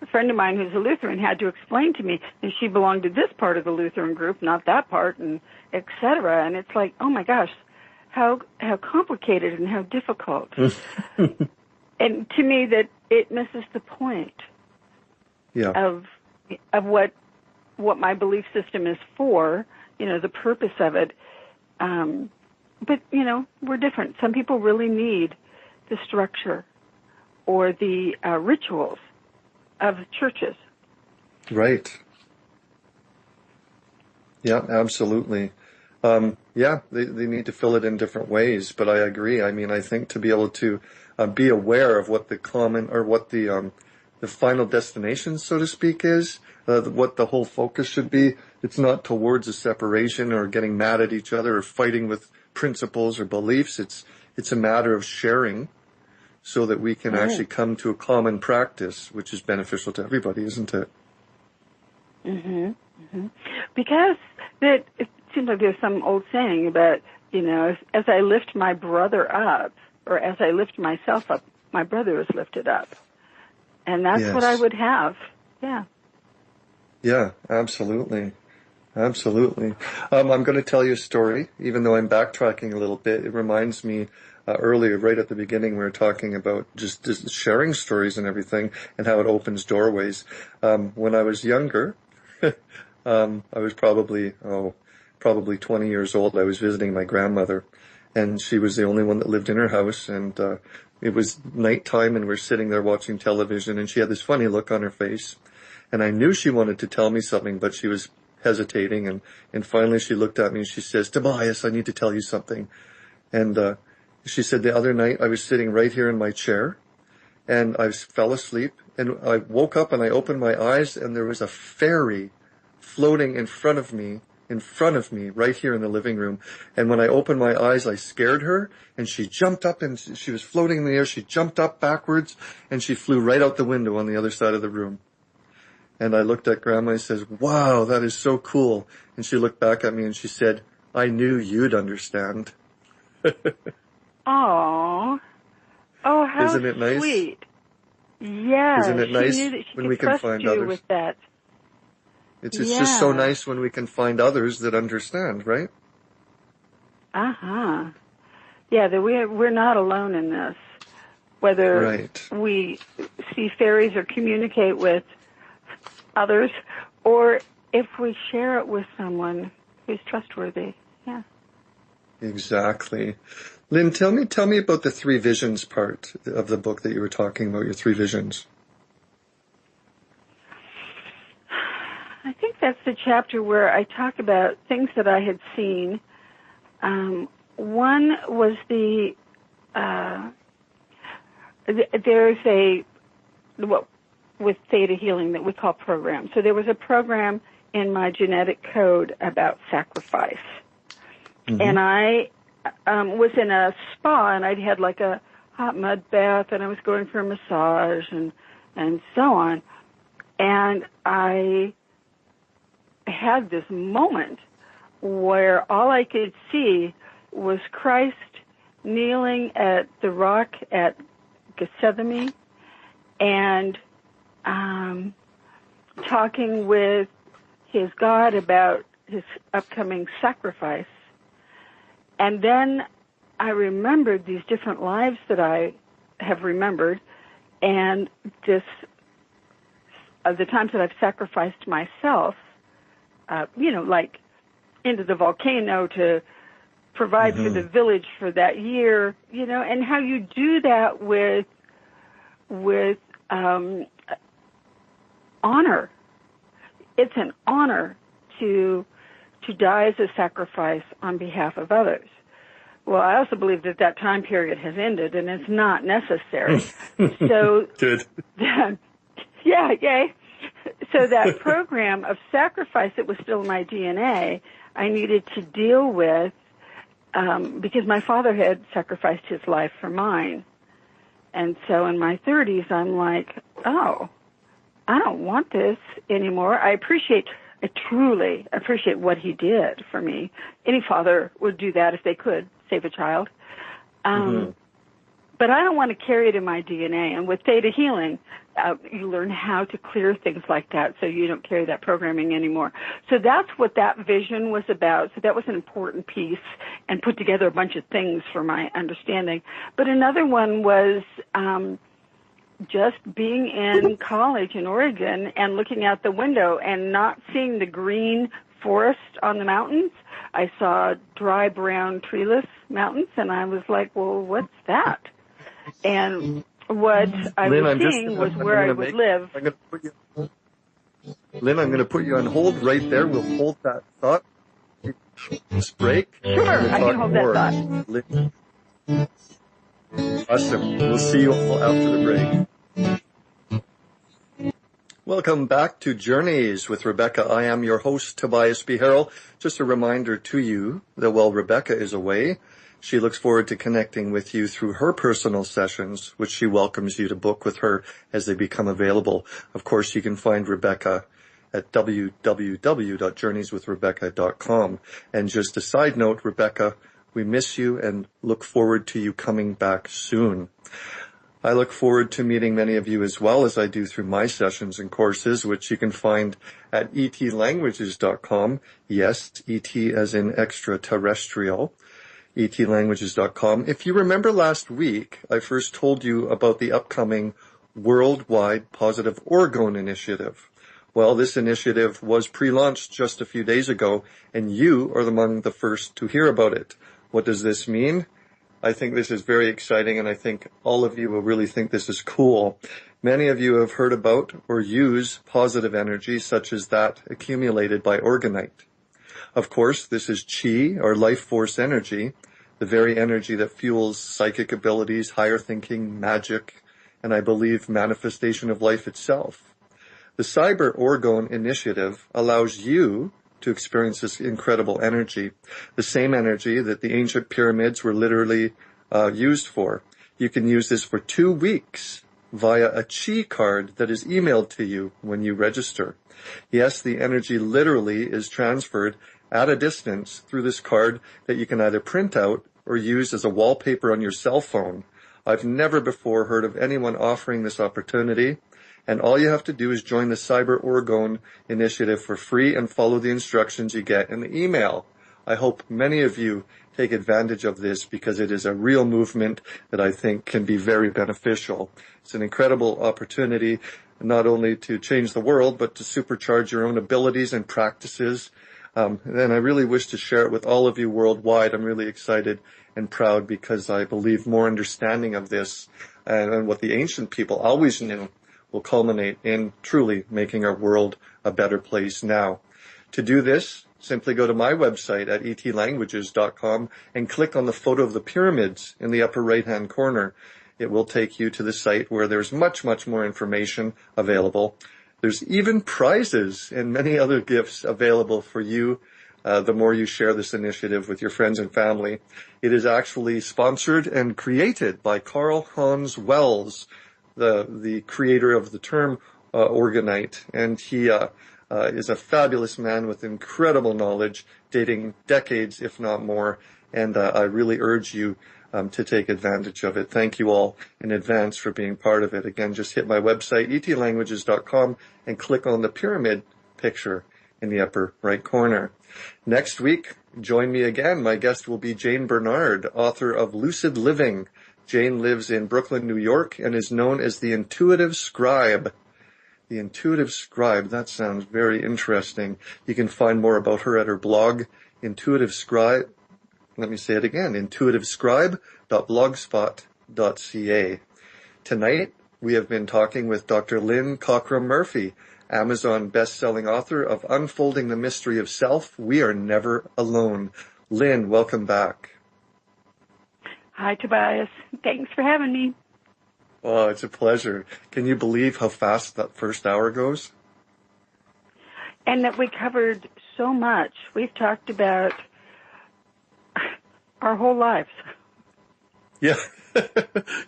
A friend of mine who's a Lutheran had to explain to me that she belonged to this part of the Lutheran group, not that part, and et cetera. And it's like, oh my gosh, how complicated and how difficult. And to me, that it misses the point of what my belief system is for, the purpose of it. But, we're different. Some people really need the structure or the rituals of churches. Right. Yeah, absolutely. They need to fill it in different ways, but I agree. I mean, I think to be able to be aware of what the common or what the final destination, so to speak, is, what the whole focus should be. It's not towards a separation or getting mad at each other or fighting with principles or beliefs. It's a matter of sharing so that we can actually come to a common practice, which is beneficial to everybody, isn't it? Because seems like there's some old saying about, as I lift my brother up, or as I lift myself up, my brother is lifted up. And that's what I would have. Yeah. Yeah, absolutely. Absolutely. I'm going to tell you a story, even though I'm backtracking a little bit. It reminds me earlier, right at the beginning, we were talking about just sharing stories and everything and how it opens doorways. When I was younger, I was probably 20 years old. I was visiting my grandmother, and she was the only one that lived in her house, and it was nighttime, and we're sitting there watching television, and she had this funny look on her face, and I knew she wanted to tell me something, but she was hesitating, and finally she looked at me and she says, "Tobias, I need to tell you something." And she said, "The other night I was sitting right here in my chair, and I fell asleep, and I woke up and I opened my eyes, and there was a fairy floating in front of me, right here in the living room. And when I opened my eyes, I scared her, and she jumped up, and she was floating in the air. She jumped up backwards, and she flew right out the window on the other side of the room." And I looked at Grandma and says, "Wow, that is so cool." And she looked back at me and she said, "I knew you'd understand." Oh, how Isn't it nice? Sweet. Yeah. Isn't it nice she knew that she when could we can trust find you others? with that. It's just so nice when we can find others that understand, right? Uh-huh. Yeah, that we're not alone in this. Whether we see fairies or communicate with others, or if we share it with someone who's trustworthy. Yeah. Exactly. Lynn, tell me about the 3 visions part of the book that you were talking about, your 3 visions. I think that's the chapter where I talk about things that I had seen. One was there's with Theta Healing that we call program. So there was a program in my genetic code about sacrifice. Mm-hmm. And I was in a spa, and I'd had like a hot mud bath, and I was going for a massage and so on. And I had this moment where all I could see was Christ kneeling at the rock at Gethsemane and talking with his God about his upcoming sacrifice. And then I remembered these different lives that I have remembered, and the times that I've sacrificed myself, like into the volcano to provide for the village for that year, and how you do that with honor. It's an honor to die as a sacrifice on behalf of others. Well, I also believe that time period has ended and it's not necessary. So, good. Yeah, yay. So that program of sacrifice that was still in my DNA, I needed to deal with because my father had sacrificed his life for mine. And so in my 30s, I'm like, oh, I don't want this anymore. I truly appreciate what he did for me. Any father would do that if they could, save a child. But I don't want to carry it in my DNA. And with Theta Healing, you learn how to clear things like that so you don't carry that programming anymore. So that's what that vision was about. So that was an important piece and put together a bunch of things for my understanding. But another one was just being in college in Oregon and looking out the window and not seeing the green forest on the mountains. I saw dry, brown, treeless mountains, and I was like, well, what's that? And what I was seeing was where I would live. Lynn, I'm going to put you on hold right there. We'll hold that thought. Let's break. Sure, I can hold that thought. Lynn. Awesome. We'll see you all after the break. Welcome back to Journeys with Rebecca. I am your host, Tobias B. Harrell. Just a reminder to you that while Rebecca is away, she looks forward to connecting with you through her personal sessions, which she welcomes you to book with her as they become available. Of course, you can find Rebecca at www.journeyswithrebecca.com. And just a side note, Rebecca, we miss you and look forward to you coming back soon. I look forward to meeting many of you as well, as I do through my sessions and courses, which you can find at etlanguages.com. Yes, ET as in extraterrestrial. etlanguages.com. If you remember last week, I first told you about the upcoming Worldwide Positive Orgone Initiative. Well, this initiative was pre-launched just a few days ago, and you are among the first to hear about it. What does this mean? I think this is very exciting, and I think all of you will really think this is cool. Many of you have heard about or use positive energy, such as that accumulated by Orgonite. Of course, this is Chi, or life force energy, the very energy that fuels psychic abilities, higher thinking, magic, and I believe manifestation of life itself. The Cyber Orgone Initiative allows you to experience this incredible energy, the same energy that the ancient pyramids were literally used for. You can use this for 2 weeks via a Chi card that is emailed to you when you register. Yes, the energy literally is transferred at a distance through this card that you can either print out or use as a wallpaper on your cell phone. I've never before heard of anyone offering this opportunity, and all you have to do is join the Cyber Orgone Initiative for free and follow the instructions you get in the email. I hope many of you take advantage of this because it is a real movement that I think can be very beneficial. It's an incredible opportunity not only to change the world, but to supercharge your own abilities and practices. And I really wish to share it with all of you worldwide. I'm really excited and proud because I believe more understanding of this and what the ancient people always knew will culminate in truly making our world a better place now. To do this, simply go to my website at etlanguages.com and click on the photo of the pyramids in the upper right-hand corner. It will take you to the site where there's much, much more information available. There's even prizes and many other gifts available for you the more you share this initiative with your friends and family. It is actually sponsored and created by Carl Hans Wells, the creator of the term Orgonite, and he is a fabulous man with incredible knowledge dating decades, if not more, and I really urge you to take advantage of it. Thank you all in advance for being part of it. Again, just hit my website, etlanguages.com, and click on the pyramid picture in the upper right corner. Next week, join me again. My guest will be Jane Bernard, author of Lucid Living. Jane lives in Brooklyn, New York, and is known as the Intuitive Scribe. The Intuitive Scribe, that sounds very interesting. You can find more about her at her blog, Intuitive Scribe. Let me say it again, intuitivescribe.blogspot.ca. Tonight, we have been talking with Dr. Lynn Cockram Murphy, Amazon best-selling author of Unfolding the Mystery of Self. We Are Never Alone. Lynn, welcome back. Hi, Tobias. Thanks for having me. Oh, it's a pleasure. Can you believe how fast that first hour goes? And that we covered so much. We've talked about our whole lives. Yeah,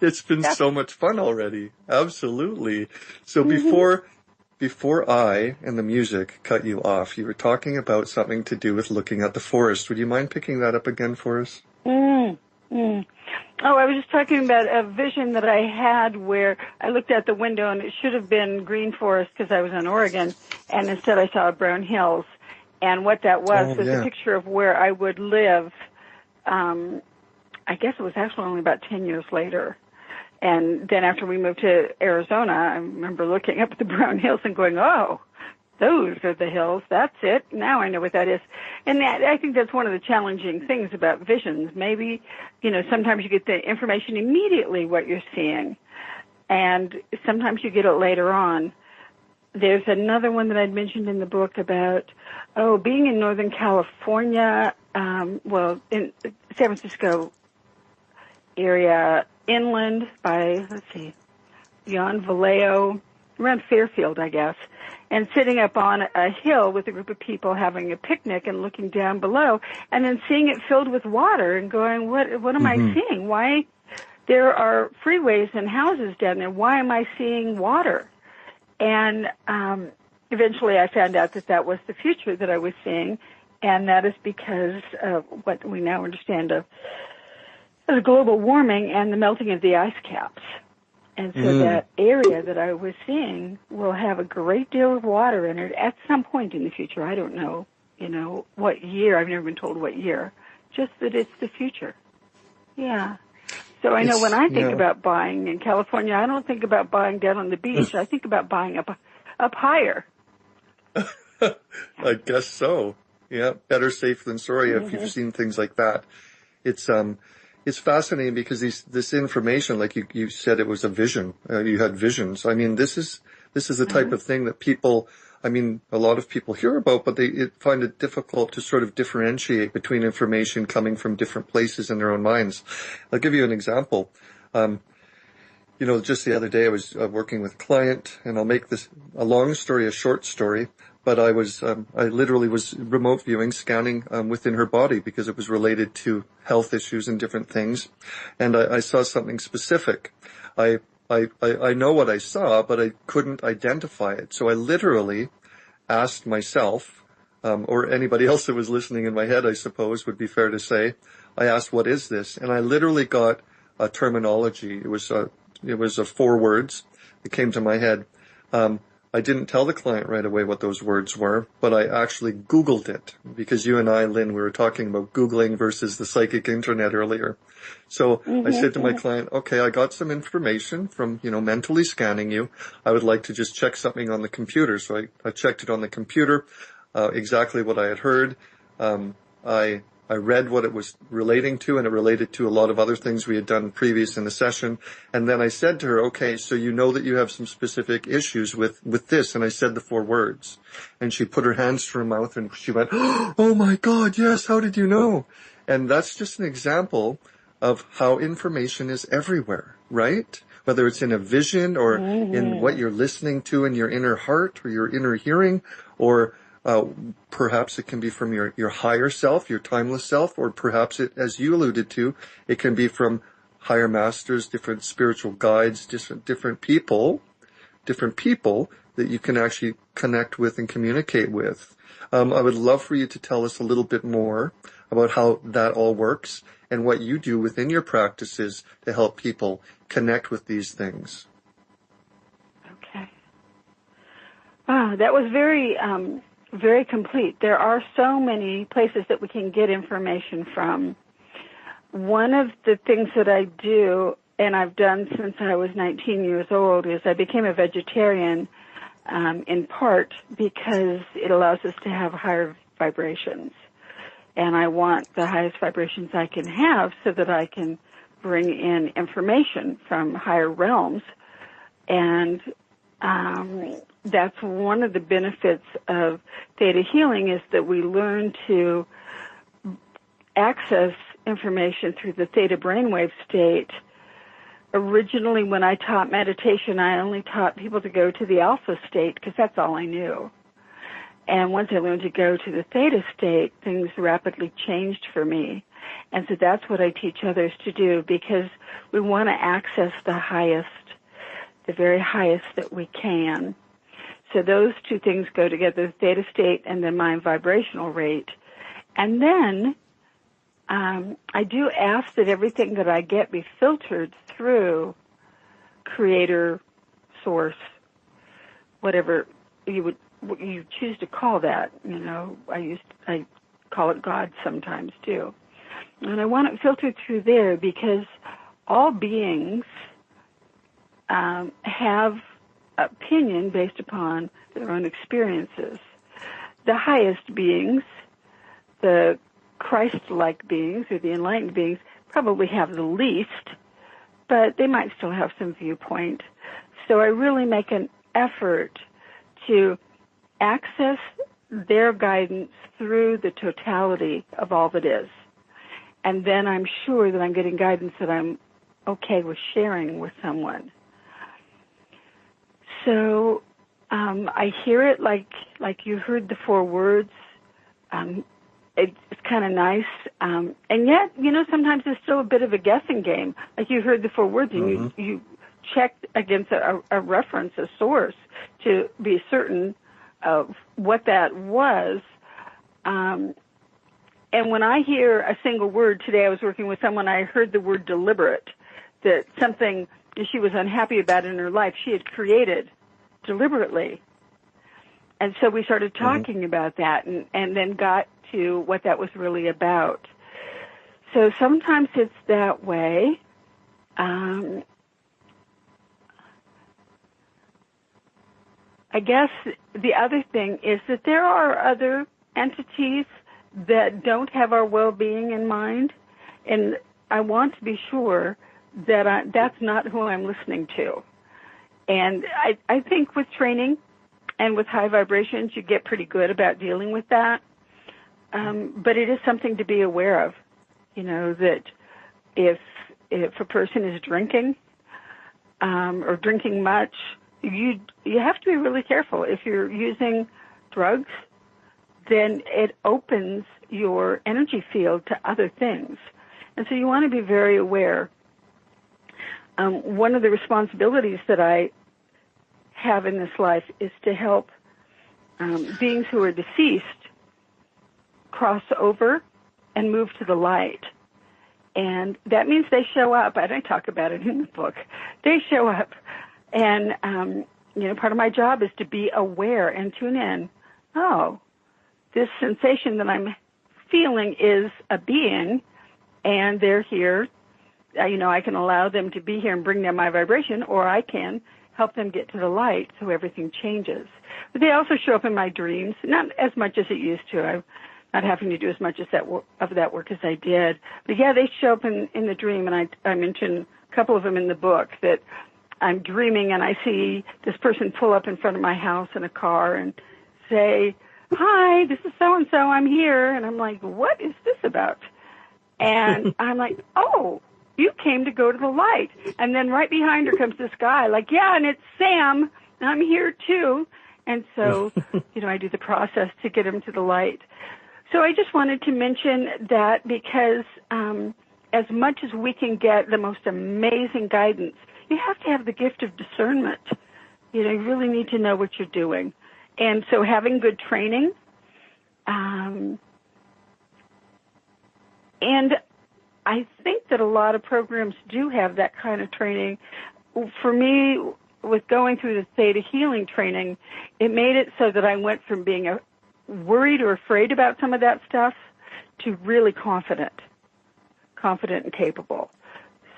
it's been so much fun already. Absolutely. So before I and the music cut you off, you were talking about something to do with looking at the forest. Would you mind picking that up again for us? Oh, I was just talking about a vision that I had where I looked out the window and it should have been green forest because I was in Oregon, and instead I saw brown hills. And what that was a picture of where I would live. I guess it was actually only about 10 years later. And then after we moved to Arizona, I remember looking up at the brown hills and going, oh, those are the hills. That's it. Now I know what that is. And I think that's one of the challenging things about visions. Maybe, sometimes you get the information immediately what you're seeing, and sometimes you get it later on. There's another one that I'd mentioned in the book about, being in Northern California, in San Francisco area, inland by, beyond Vallejo, around Fairfield, I guess, and sitting up on a hill with a group of people having a picnic and looking down below, and then seeing it filled with water and going, what am I seeing? Why? There are freeways and houses down there. Why am I seeing water? And eventually I found out that that was the future that I was seeing, and that is because of what we now understand of global warming and the melting of the ice caps. And so that area that I was seeing will have a great deal of water in it at some point in the future. I don't know, what year. I've never been told what year. Just that it's the future. Yeah. So I know when I think about buying in California, I don't think about buying down on the beach. I think about buying up higher. I guess so. Yeah, better safe than sorry if you've seen things like that. It's fascinating because this information, like you said, it was a vision. You had visions. I mean, this is the type of thing that people, a lot of people hear about, but they find it difficult to sort of differentiate between information coming from different places in their own minds. I'll give you an example. Just the other day I was working with a client, and I'll make this a long story a short story. But I literally was remote viewing, scanning within her body because it was related to health issues and different things. And I saw something specific. I know what I saw, but I couldn't identify it. So I literally asked myself, or anybody else that was listening in my head, I suppose would be fair to say, I asked, what is this? And I literally got a terminology. It was 4 words that came to my head. I didn't tell the client right away what those words were, but I actually Googled it because you and I, Lynn, we were talking about Googling versus the psychic internet earlier. So I said to my client, okay, I got some information from, mentally scanning you. I would like to just check something on the computer. So I checked it on the computer, exactly what I had heard. I read what it was relating to, and it related to a lot of other things we had done previous in the session. And then I said to her, okay, so you know that you have some specific issues with this. And I said the 4 words. And she put her hands to her mouth and she went, oh my God, yes, how did you know? And that's just an example of how information is everywhere, right? Whether it's in a vision or in what you're listening to in your inner heart or your inner hearing, or perhaps it can be from your higher self, your timeless self, or perhaps it, as you alluded to, it can be from higher masters, different spiritual guides, different people that you can actually connect with and communicate with. I would love for you to tell us a little bit more about how that all works and what you do within your practices to help people connect with these things. Okay. Wow, that was very complete. There are so many places that we can get information from. One of the things that I do, and I've done since I was 19 years old, is I became a vegetarian in part because it allows us to have higher vibrations. And I want the highest vibrations I can have so that I can bring in information from higher realms. And that's one of the benefits of theta healing, is that we learn to access information through the theta brainwave state. Originally, when I taught meditation, I only taught people to go to the alpha state because that's all I knew. And once I learned to go to the theta state, things rapidly changed for me. And so that's what I teach others to do, because we want to access the highest, the very highest that we can. So those 2 things go together, the theta state and the mind vibrational rate. And then I do ask that everything that I get be filtered through creator, source, whatever you choose to call that. I call it God sometimes too. And I want it filtered through there because all beings have opinion based upon their own experiences. The highest beings, the Christ-like beings or the enlightened beings, probably have the least, but they might still have some viewpoint. So I really make an effort to access their guidance through the totality of all that is. And then I'm sure that I'm getting guidance that I'm okay with sharing with someone. So I hear it like you heard the 4 words. It's kind of nice. And yet, sometimes it's still a bit of a guessing game. Like you heard the 4 words and you checked against a reference, a source, to be certain of what that was. And when I hear a single word, today I was working with someone, I heard the word deliberate, that something she was unhappy about in her life, she had created deliberately. And so we started talking about that and then got to what that was really about. So sometimes it's that way. I guess the other thing is that there are other entities that don't have our well-being in mind, and I want to be sure that that's not who I'm listening to. And I think with training and with high vibrations, you get pretty good about dealing with that. But it is something to be aware of, that if a person is drinking or drinking much, you have to be really careful. If you're using drugs, then it opens your energy field to other things. And so you want to be very aware. One of the responsibilities that I have in this life is to help beings who are deceased cross over and move to the light. And that means they show up. I don't talk about it in the book. They show up. And, part of my job is to be aware and tune in. Oh, this sensation that I'm feeling is a being, and they're here. I can allow them to be here and bring them my vibration, or I can help them get to the light so everything changes. But they also show up in my dreams, not as much as it used to. I'm not having to do as much as of that work as I did. But, yeah, they show up in the dream, and I mentioned a couple of them in the book, that I'm dreaming and I see this person pull up in front of my house in a car and say, "Hi, this is so-and-so, I'm here." And I'm like, "What is this about?" And I'm like, "Oh, you came to go to the light." And then right behind her comes this guy, like, "Yeah, and it's Sam, and I'm here too." And so, I do the process to get him to the light. So I just wanted to mention that because as much as we can get the most amazing guidance, you have to have the gift of discernment. You really need to know what you're doing. And so having good training, and I think that a lot of programs do have that kind of training. For me, with going through the Theta Healing training, it made it so that I went from being worried or afraid about some of that stuff to really confident and capable.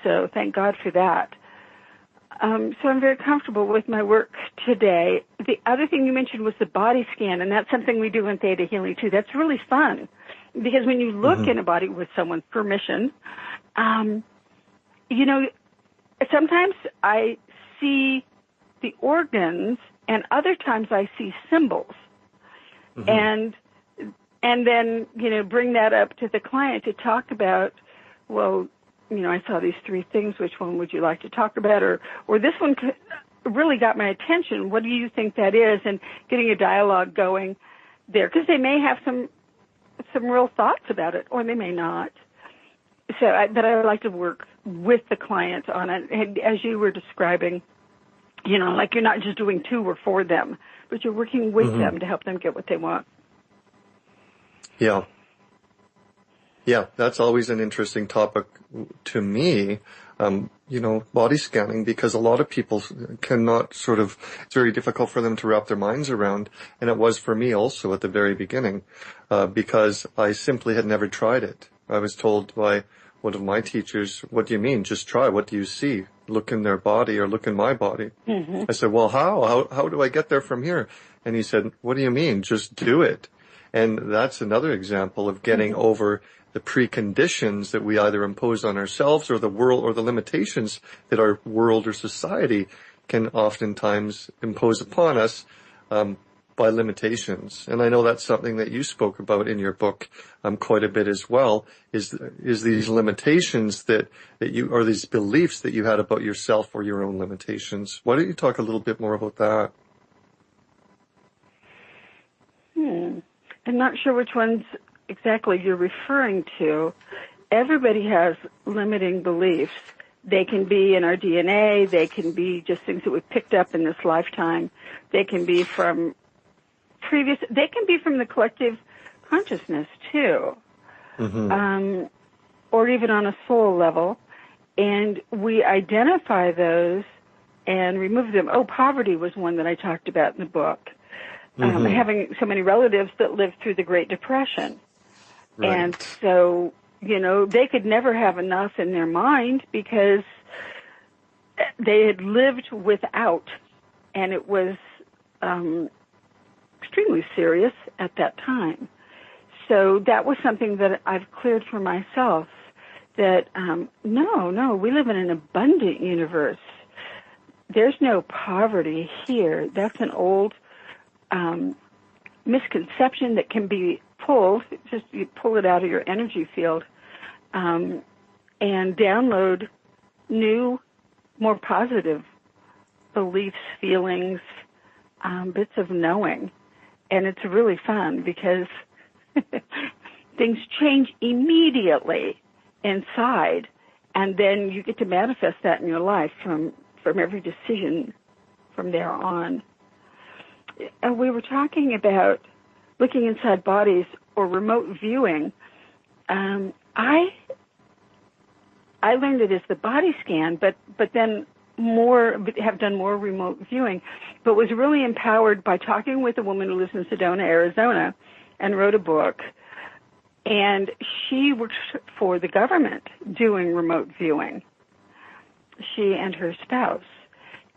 So thank God for that. So I'm very comfortable with my work today. The other thing you mentioned was the body scan, and that's something we do in Theta Healing too. That's really fun because when you look in a body with someone's permission, sometimes I see the organs, and other times I see symbols, and then bring that up to the client to talk about. Well, I saw these three things. Which one would you like to talk about? Or this one really got my attention. What do you think that is? And getting a dialogue going there, because they may have some real thoughts about it, or they may not. But I like to work with the client on it. And as you were describing, like you're not just doing to or for them, but you're working with them to help them get what they want. Yeah. Yeah, that's always an interesting topic to me, body scanning, because a lot of people cannot it's very difficult for them to wrap their minds around. And it was for me also at the very beginning, because I simply had never tried it. I was told by one of my teachers, "What do you mean? Just try. What do you see? Look in their body or look in my body." I said, "Well, how do I get there from here?" And he said, "What do you mean? Just do it." And that's another example of getting over the preconditions that we either impose on ourselves or the world, or the limitations that our world or society can oftentimes impose upon us by limitations. And I know that's something that you spoke about in your book quite a bit as well, is these limitations that you, or these beliefs that you had about yourself or your own limitations. Why don't you talk a little bit more about that? I'm not sure which ones exactly you're referring to. Everybody has limiting beliefs. They can be in our DNA. They can be just things that we've picked up in this lifetime. They can be from previous, they can be from the collective consciousness too, or even on a soul level. And we identify those and remove them. Oh, poverty was one that I talked about in the book. Having so many relatives that lived through the Great Depression. Right. And so, they could never have enough in their mind because they had lived without, and it was extremely serious at that time. So that was something that I've cleared for myself, that no, we live in an abundant universe. There's no poverty here. That's an old misconception that can be pulled. Just you pull it out of your energy field and download new, more positive beliefs, feelings, bits of knowing. And it's really fun because things change immediately inside, and then you get to manifest that in your life from every decision from there on. We were talking about looking inside bodies or remote viewing. I learned it as the body scan, but then have done more remote viewing, but was really empowered by talking with a woman who lives in Sedona, Arizona, and wrote a book. And she works for the government doing remote viewing, she and her spouse.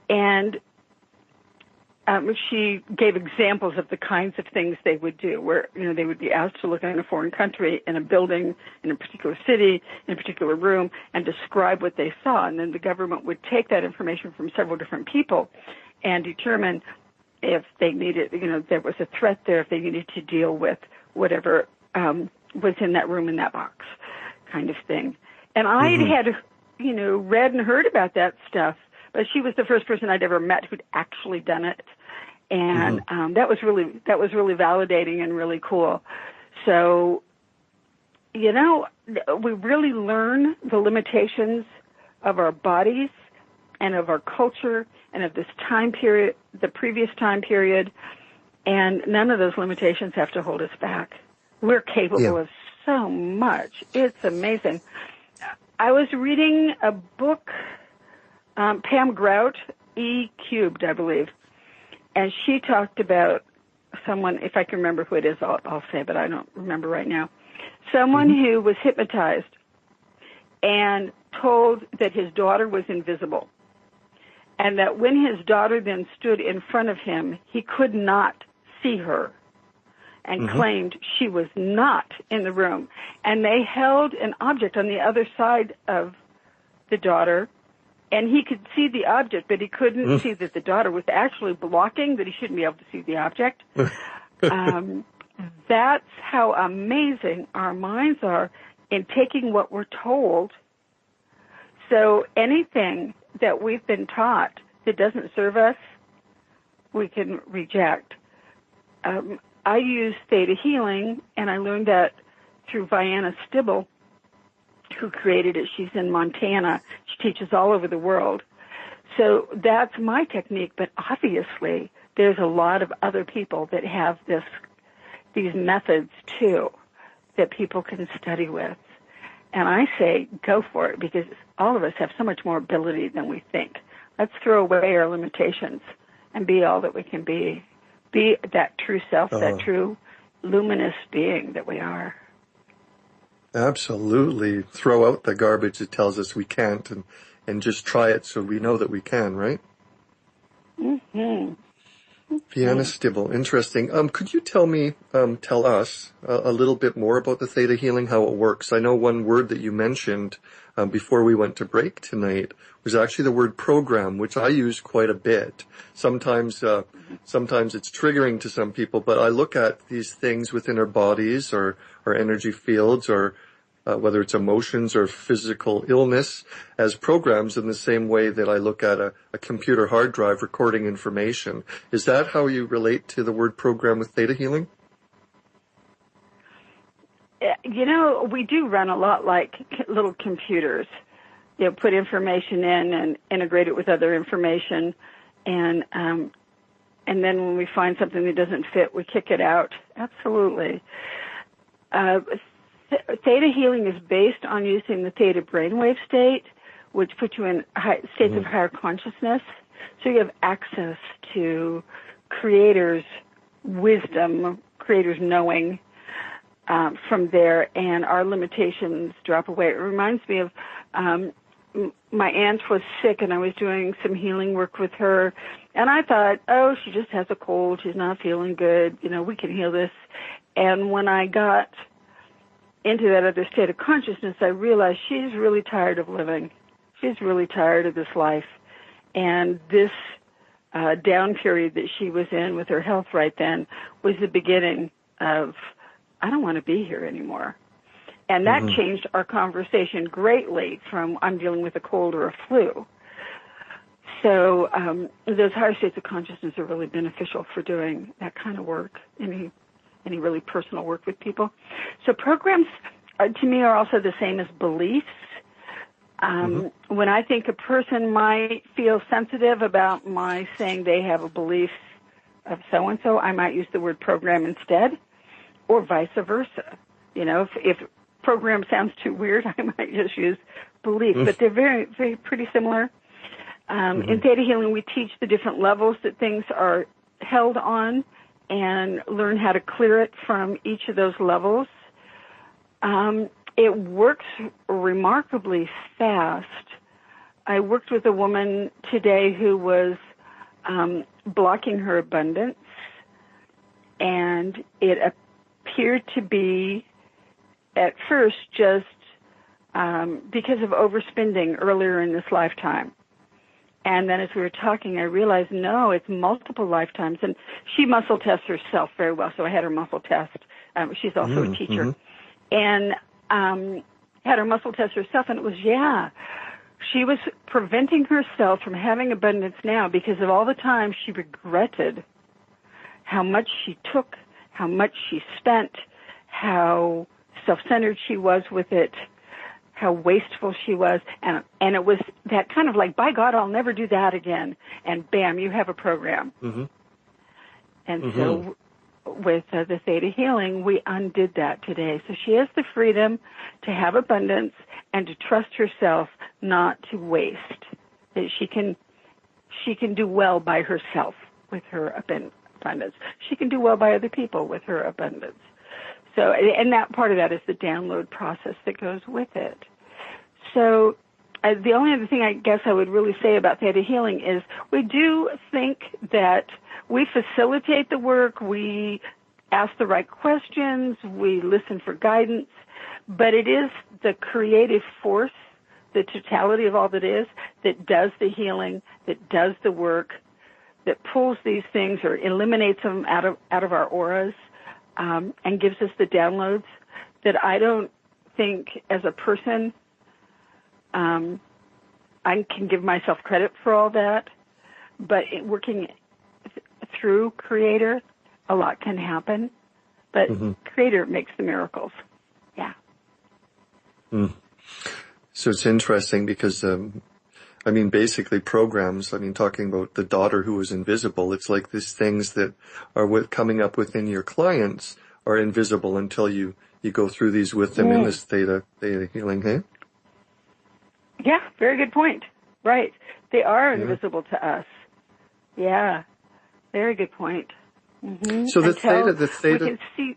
And she gave examples of the kinds of things they would do, where they would be asked to look in a foreign country, in a building, in a particular city, in a particular room, and describe what they saw. And then the government would take that information from several different people and determine if they needed, there was a threat there, if they needed to deal with whatever was in that room, in that box, kind of thing. And I had read and heard about that stuff, but she was the first person I'd ever met who'd actually done it. And that was really validating and really cool. So, we really learn the limitations of our bodies and of our culture and of this time period, the previous time period, and none of those limitations have to hold us back. We're capable of so much. It's amazing. I was reading a book, Pam Grout, E Cubed, I believe, and she talked about someone, if I can remember who it is, I'll say, but I don't remember right now, someone who was hypnotized and told that his daughter was invisible, and that when his daughter then stood in front of him, he could not see her, and claimed she was not in the room. And they held an object on the other side of the daughter, and he could see the object, but he couldn't see that the daughter was actually blocking, that he shouldn't be able to see the object. That's how amazing our minds are in taking what we're told. So anything that we've been taught that doesn't serve us, we can reject. I use theta healing, and I learned that through Vianna Stibble, who created it. She's in Montana. She teaches all over the world. So that's my technique, but obviously there's a lot of other people that have these methods too that people can study with. And I say go for it, because all of us have so much more ability than we think. Let's throw away our limitations and be all that we can be. Be that true self, that true luminous being that we are. Absolutely. Throw out the garbage that tells us we can't, and just try it so we know that we can, right? Vianna Stibble, interesting. Could you tell us a little bit more about the theta healing, how it works? I know one word that you mentioned before we went to break tonight was actually the word program, which I use quite a bit. Sometimes it's triggering to some people, but I look at these things within our bodies or energy fields, or whether it's emotions or physical illness, as programs in the same way that I look at a computer hard drive recording information. Is that how you relate to the word program with theta healing? We do run a lot like little computers. Put information in and integrate it with other information. And and then when we find something that doesn't fit, we kick it out. Absolutely. Theta healing is based on using the theta brainwave state, which puts you in states of higher consciousness. So you have access to Creator's wisdom, Creator's knowing from there, and our limitations drop away. It reminds me of my aunt was sick, and I was doing some healing work with her, and I thought, oh, she just has a cold. She's not feeling good. We can heal this. And when I got into that other state of consciousness, I realized she's really tired of living. She's really tired of this life. And this down period that she was in with her health right then was the beginning of, I don't want to be here anymore. And that changed our conversation greatly from I'm dealing with a cold or a flu. So those higher states of consciousness are really beneficial for doing that kind of work, any really personal work with people. So programs, to me, are also the same as beliefs. When I think a person might feel sensitive about my saying they have a belief of so-and-so, I might use the word program instead, or vice versa. If program sounds too weird, I might just use belief. But they're very, very pretty similar. In Theta Healing, we teach the different levels that things are held on and learn how to clear it from each of those levels. It works remarkably fast. I worked with a woman today who was blocking her abundance, and it appeared to be, at first, just because of overspending earlier in this lifetime. And then as we were talking, I realized, no, it's multiple lifetimes. And she muscle tests herself very well, so I had her muscle test. She's also a teacher. And had her muscle test herself, and it was, she was preventing herself from having abundance now because of all the time she regretted how much she took, how much she spent, how self-centered she was with it, how wasteful she was, and it was that kind of like, by God, I'll never do that again, and bam, you have a program. And so with the Theta Healing, we undid that today. So she has the freedom to have abundance and to trust herself not to waste. That she can do well by herself with her abundance. She can do well by other people with her abundance. So, and that part of that is the download process that goes with it. So the only other thing I guess I would really say about Theta Healing is we do think that we facilitate the work, we ask the right questions, we listen for guidance, but it is the creative force, the totality of all that is, that does the healing, that does the work, that pulls these things or eliminates them out of our auras, and gives us the downloads, that I don't think as a person I can give myself credit for all that, but working through Creator, a lot can happen, but Creator makes the miracles. Yeah. So it's interesting because, basically programs, talking about the daughter who was invisible, it's like these things that are coming up within your clients are invisible until you go through these with them in this theta healing, hey? Yeah, very good point. Right. They are invisible to us. Yeah. Very good point. So the theta. We can see.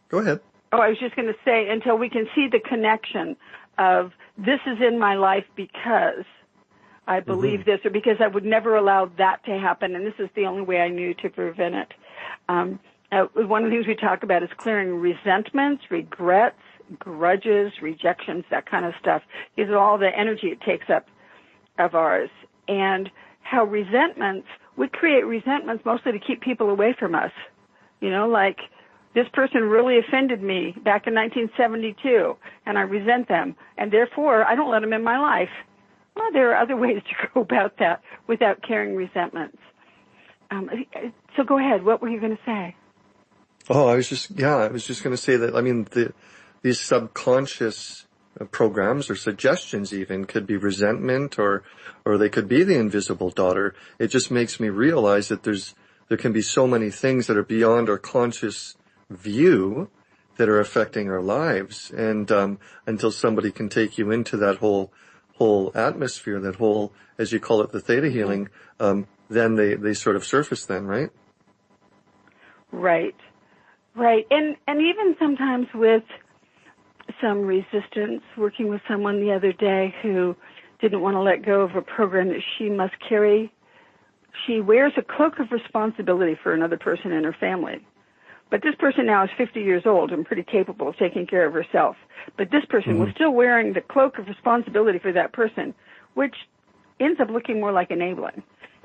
Go ahead. Oh, I was just going to say, until we can see the connection of this is in my life because I believe this, or because I would never allow that to happen, and this is the only way I knew to prevent it. One of the things we talk about is clearing resentments, regrets, grudges, rejections, that kind of stuff. These are all the energy it takes up of ours. And how resentments, we create resentments mostly to keep people away from us. Like this person really offended me back in 1972, and I resent them, and therefore I don't let them in my life. Well, there are other ways to go about that without carrying resentments. So go ahead. What were you going to say? Oh, I was just going to say that, these subconscious programs or suggestions even could be resentment, or they could be the invisible daughter. It just makes me realize that there can be so many things that are beyond our conscious view that are affecting our lives. And until somebody can take you into that whole atmosphere, that whole, as you call it, the theta healing, then they sort of surface then, right? Right. And even sometimes with some resistance, working with someone the other day who didn't want to let go of a program that she must carry. She wears a cloak of responsibility for another person in her family. But this person now is 50 years old and pretty capable of taking care of herself. But this person was still wearing the cloak of responsibility for that person, which ends up looking more like enabling.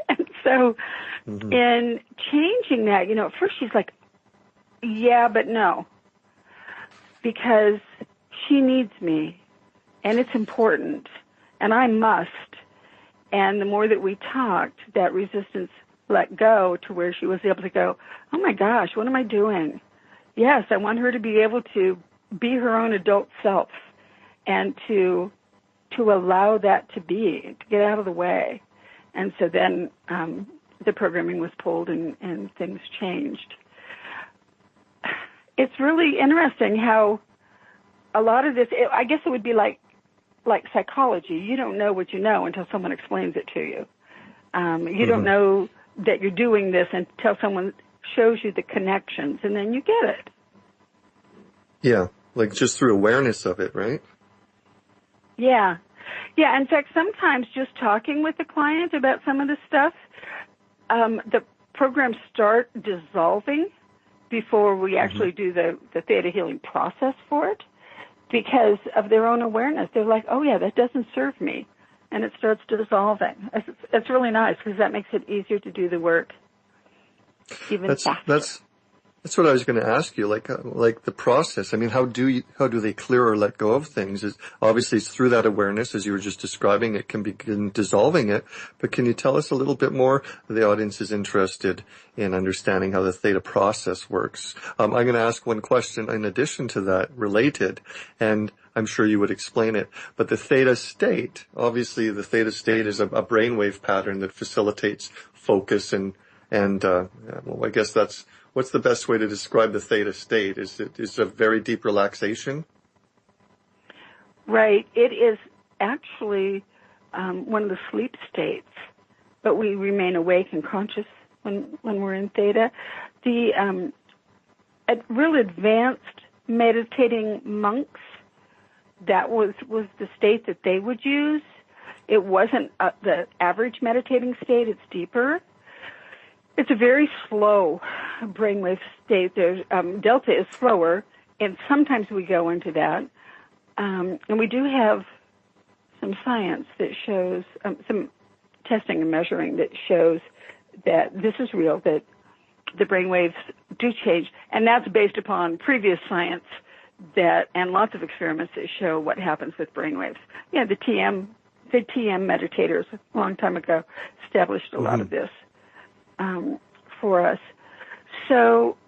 And so in changing that, at first she's like, yeah, but no, because she needs me, and it's important, and I must. And the more that we talked, that resistance let go to where she was able to go, oh my gosh, what am I doing? Yes, I want her to be able to be her own adult self and to allow that to get out of the way. And so then the programming was pulled and things changed. It's really interesting how a lot of this, I guess it would be like psychology. You don't know what you know until someone explains it to you. You don't know that you're doing this until someone shows you the connections, and then you get it. Yeah, like just through awareness of it, right? Yeah. In fact, sometimes just talking with the client about some of this stuff, the programs start dissolving before we actually do the theta healing process for it, because of their own awareness. They're like, oh yeah, that doesn't serve me. And it starts dissolving. It's really nice because that makes it easier to do the work even faster. That's what I was going to ask you, like the process. I mean, how do they clear or let go of things? Obviously it's through that awareness, as you were just describing. It can begin dissolving it. But can you tell us a little bit more? The audience is interested in understanding how the theta process works. I'm going to ask one question in addition to that, related, and I'm sure you would explain it. But the theta state, obviously the theta state is a brainwave pattern that facilitates focus and I guess what's the best way to describe the theta state? Is it a very deep relaxation? Right. It is actually one of the sleep states, but we remain awake and conscious when we're in theta. The real advanced meditating monks, that was the state that they would use. It wasn't the average meditating state. It's deeper. It's a very slow brainwave state. There's delta is slower, and sometimes we go into that. And we do have some science that shows, some testing and measuring that shows that this is real, that the brainwaves do change. And that's based upon previous science and lots of experiments that show what happens with brainwaves. Yeah, the TM meditators a long time ago established a lot of this. For us. So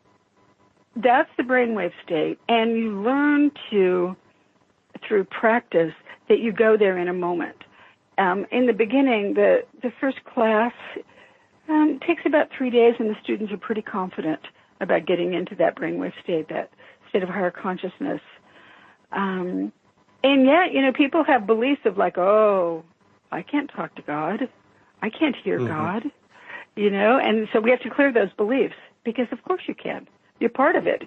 that's the brainwave state, and you learn through practice, that you go there in a moment. In the beginning, the first class takes about 3 days, and the students are pretty confident about getting into that brainwave state, that state of higher consciousness. And yet, people have beliefs of like, oh, I can't talk to God. I can't hear God. And so we have to clear those beliefs, because of course you can. You're part of it.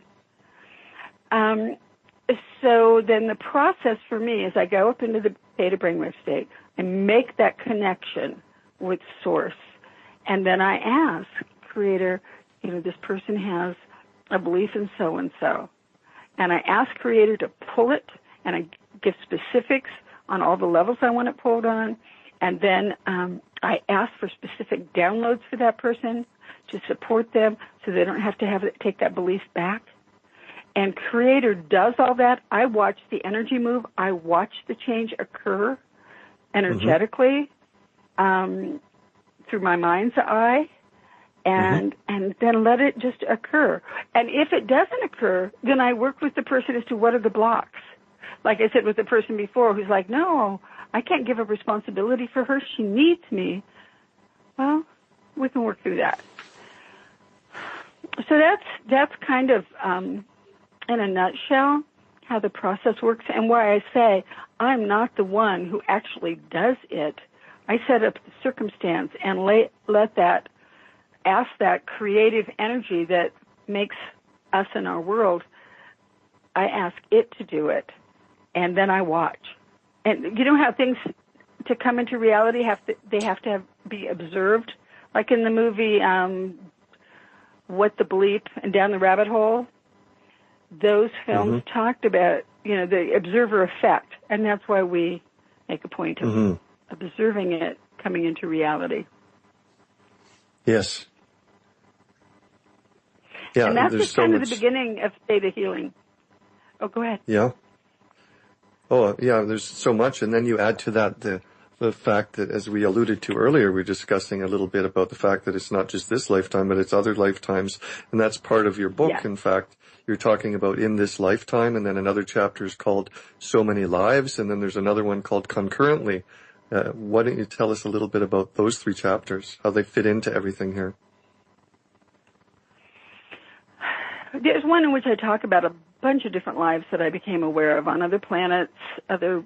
So then the process for me is I go up into the theta brainwave state and make that connection with Source. And then I ask Creator, this person has a belief in so-and-so. And I ask Creator to pull it, and I give specifics on all the levels I want it pulled on. And then I ask for specific downloads for that person to support them so they don't have to take that belief back. And Creator does all that. I watch the energy move. I watch the change occur energetically through my mind's eye, and then let it just occur. And if it doesn't occur, then I work with the person as to what are the blocks. like I said with the person before who's like, no, I can't give up responsibility for her. She needs me. Well, we can work through that. So that's kind of, in a nutshell, how the process works and why I say I'm not the one who actually does it. I set up the circumstance and ask that creative energy that makes us in our world, I ask it to do it, and then I watch. And you know how things to come into reality they have to be observed, like in the movie What the Bleep and Down the Rabbit Hole. Those films talked about, the observer effect, and that's why we make a point of observing it coming into reality. Yes. Yeah, and that's just kind of the beginning of theta healing. Oh, go ahead. Yeah. Oh, yeah, there's so much. And then you add to that the fact that, as we alluded to earlier, we're discussing a little bit about the fact that it's not just this lifetime, but it's other lifetimes. And that's part of your book. Yeah. In fact, you're talking about in this lifetime, and then another chapter is called So Many Lives, and then there's another one called Concurrently. Why don't you tell us a little bit about those 3 chapters, how they fit into everything here? There's one in which I talk about a bunch of different lives that I became aware of on other planets, Atlantis,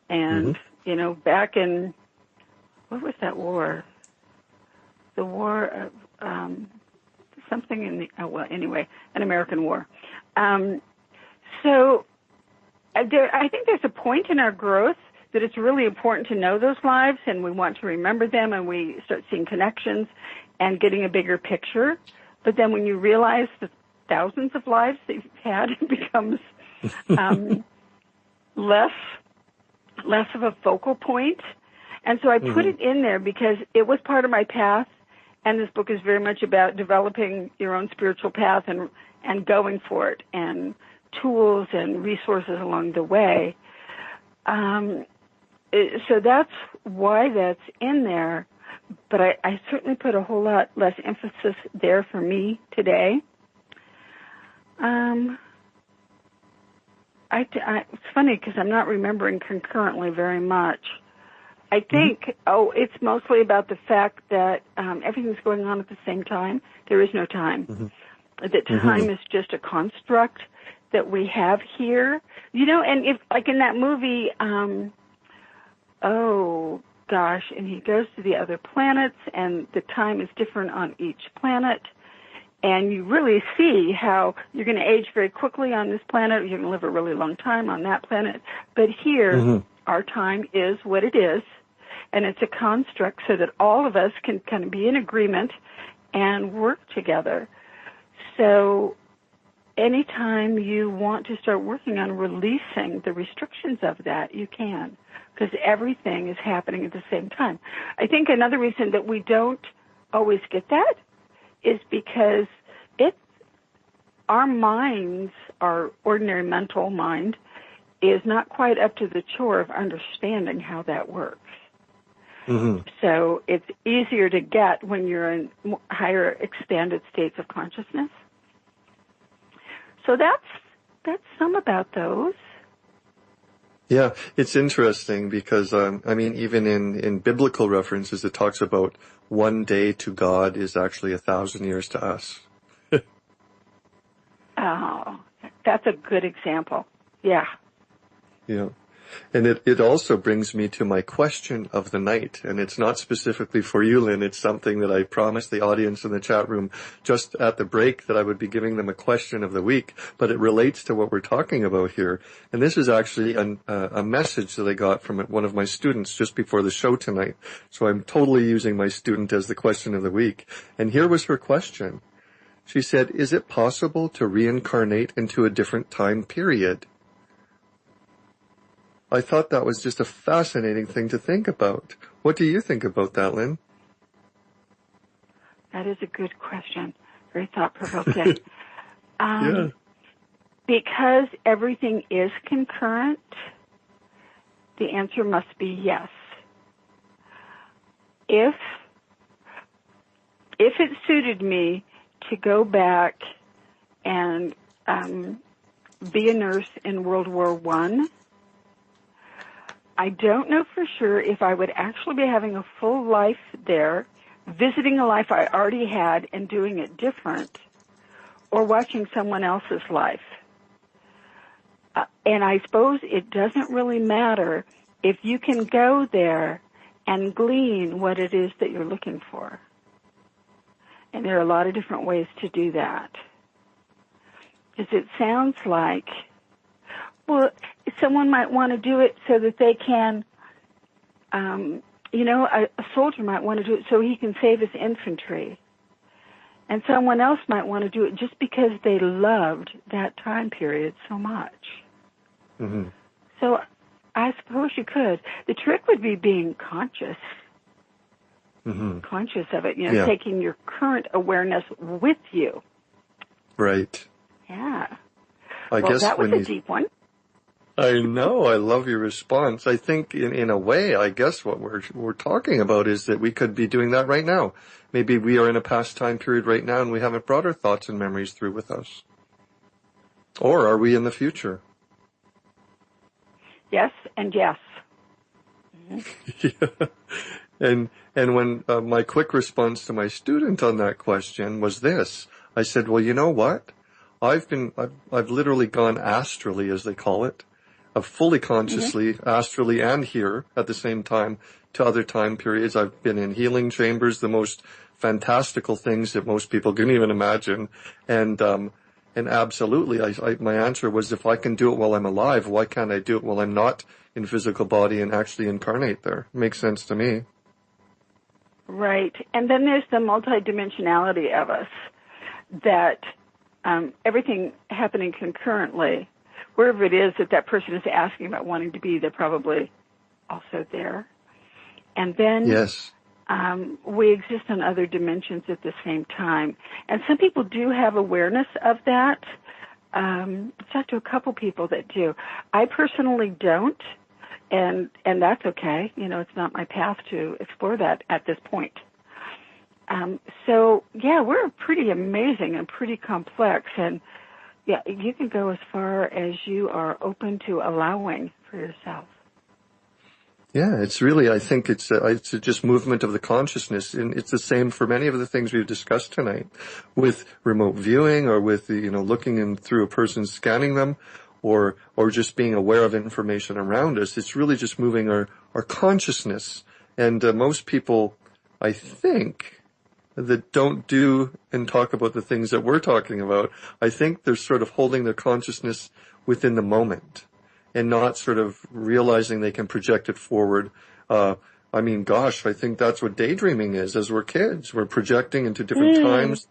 and, back in, what was that war? The war of, something in an American war. So I think there's a point in our growth that it's really important to know those lives, and we want to remember them, and we start seeing connections and getting a bigger picture. But then when you realize the thousands of lives that you've had, it becomes less of a focal point. And so I put it in there because it was part of my path, and this book is very much about developing your own spiritual path and going for it, and tools and resources along the way. So that's why that's in there, but I certainly put a whole lot less emphasis there for me today. It's funny because I'm not remembering Concurrently very much. I think, it's mostly about the fact that everything's going on at the same time. There is no time. That time is just a construct that we have here. And if, like in that movie, and he goes to the other planets, and the time is different on each planet, and you really see how you're going to age very quickly on this planet, you're going to live a really long time on that planet, but here, our time is what it is, and it's a construct so that all of us can kind of be in agreement and work together. So anytime you want to start working on releasing the restrictions of that, you can, because everything is happening at the same time. I think another reason that we don't always get that is because our minds, our ordinary mental mind, is not quite up to the chore of understanding how that works. So it's easier to get when you're in higher expanded states of consciousness. So that's some about those. Yeah, it's interesting because, even in biblical references, it talks about one day to God is actually 1,000 years to us. Oh, that's a good example. Yeah. Yeah. And it also brings me to my question of the night. And it's not specifically for you, Lynn. It's something that I promised the audience in the chat room just at the break that I would be giving them a question of the week. But it relates to what we're talking about here. And this is actually a message that I got from one of my students just before the show tonight. So I'm totally using my student as the question of the week. And here was her question. She said, is it possible to reincarnate into a different time period? I thought that was just a fascinating thing to think about. What do you think about that, Lynn? That is a good question. Very thought-provoking. Yeah. Because everything is concurrent, the answer must be yes. If it suited me to go back and be a nurse in World War I. I don't know for sure if I would actually be having a full life there, visiting a life I already had and doing it different, or watching someone else's life. And I suppose it doesn't really matter if you can go there and glean what it is that you're looking for. And there are a lot of different ways to do that. Because it sounds like, well, someone might want to do it so that they can, a soldier might want to do it so he can save his infantry. And someone else might want to do it just because they loved that time period so much. Mm-hmm. So I suppose you could. The trick would be being conscious. Mm-hmm. Conscious of it, taking your current awareness with you. Right. Yeah. I guess that was a deep one. I know. I love your response. I think in a way, I guess what we're talking about is that we could be doing that right now. Maybe we are in a past time period right now and we haven't brought our thoughts and memories through with us. Or are we in the future? Yes and yes. Yeah. And when my quick response to my student on that question was this, I said, well, you know what? I've literally gone astrally, as they call it, fully consciously, astrally and here at the same time to other time periods. I've been in healing chambers, the most fantastical things that most people can even imagine. And absolutely, my answer was, if I can do it while I'm alive, why can't I do it while I'm not in physical body and actually incarnate there? Makes sense to me. Right. And then there's the multidimensionality of us, that everything happening concurrently, wherever it is that person is asking about wanting to be, they're probably also there. And then yes. We exist in other dimensions at the same time. And some people do have awareness of that. I've talked to a couple people that do. I personally don't, and that's okay. It's not my path to explore that at this point. We're pretty amazing and pretty complex, and you can go as far as you are open to allowing for yourself. Yeah, it's really, I think it's just movement of the consciousness, and it's the same for many of the things we've discussed tonight, with remote viewing or with looking in through a person, scanning them, or just being aware of information around us. It's really just moving our consciousness. And most people, I think, that don't do and talk about the things that we're talking about, I think they're sort of holding their consciousness within the moment and not sort of realizing they can project it forward. I think that's what daydreaming is. As we're kids, we're projecting into different times,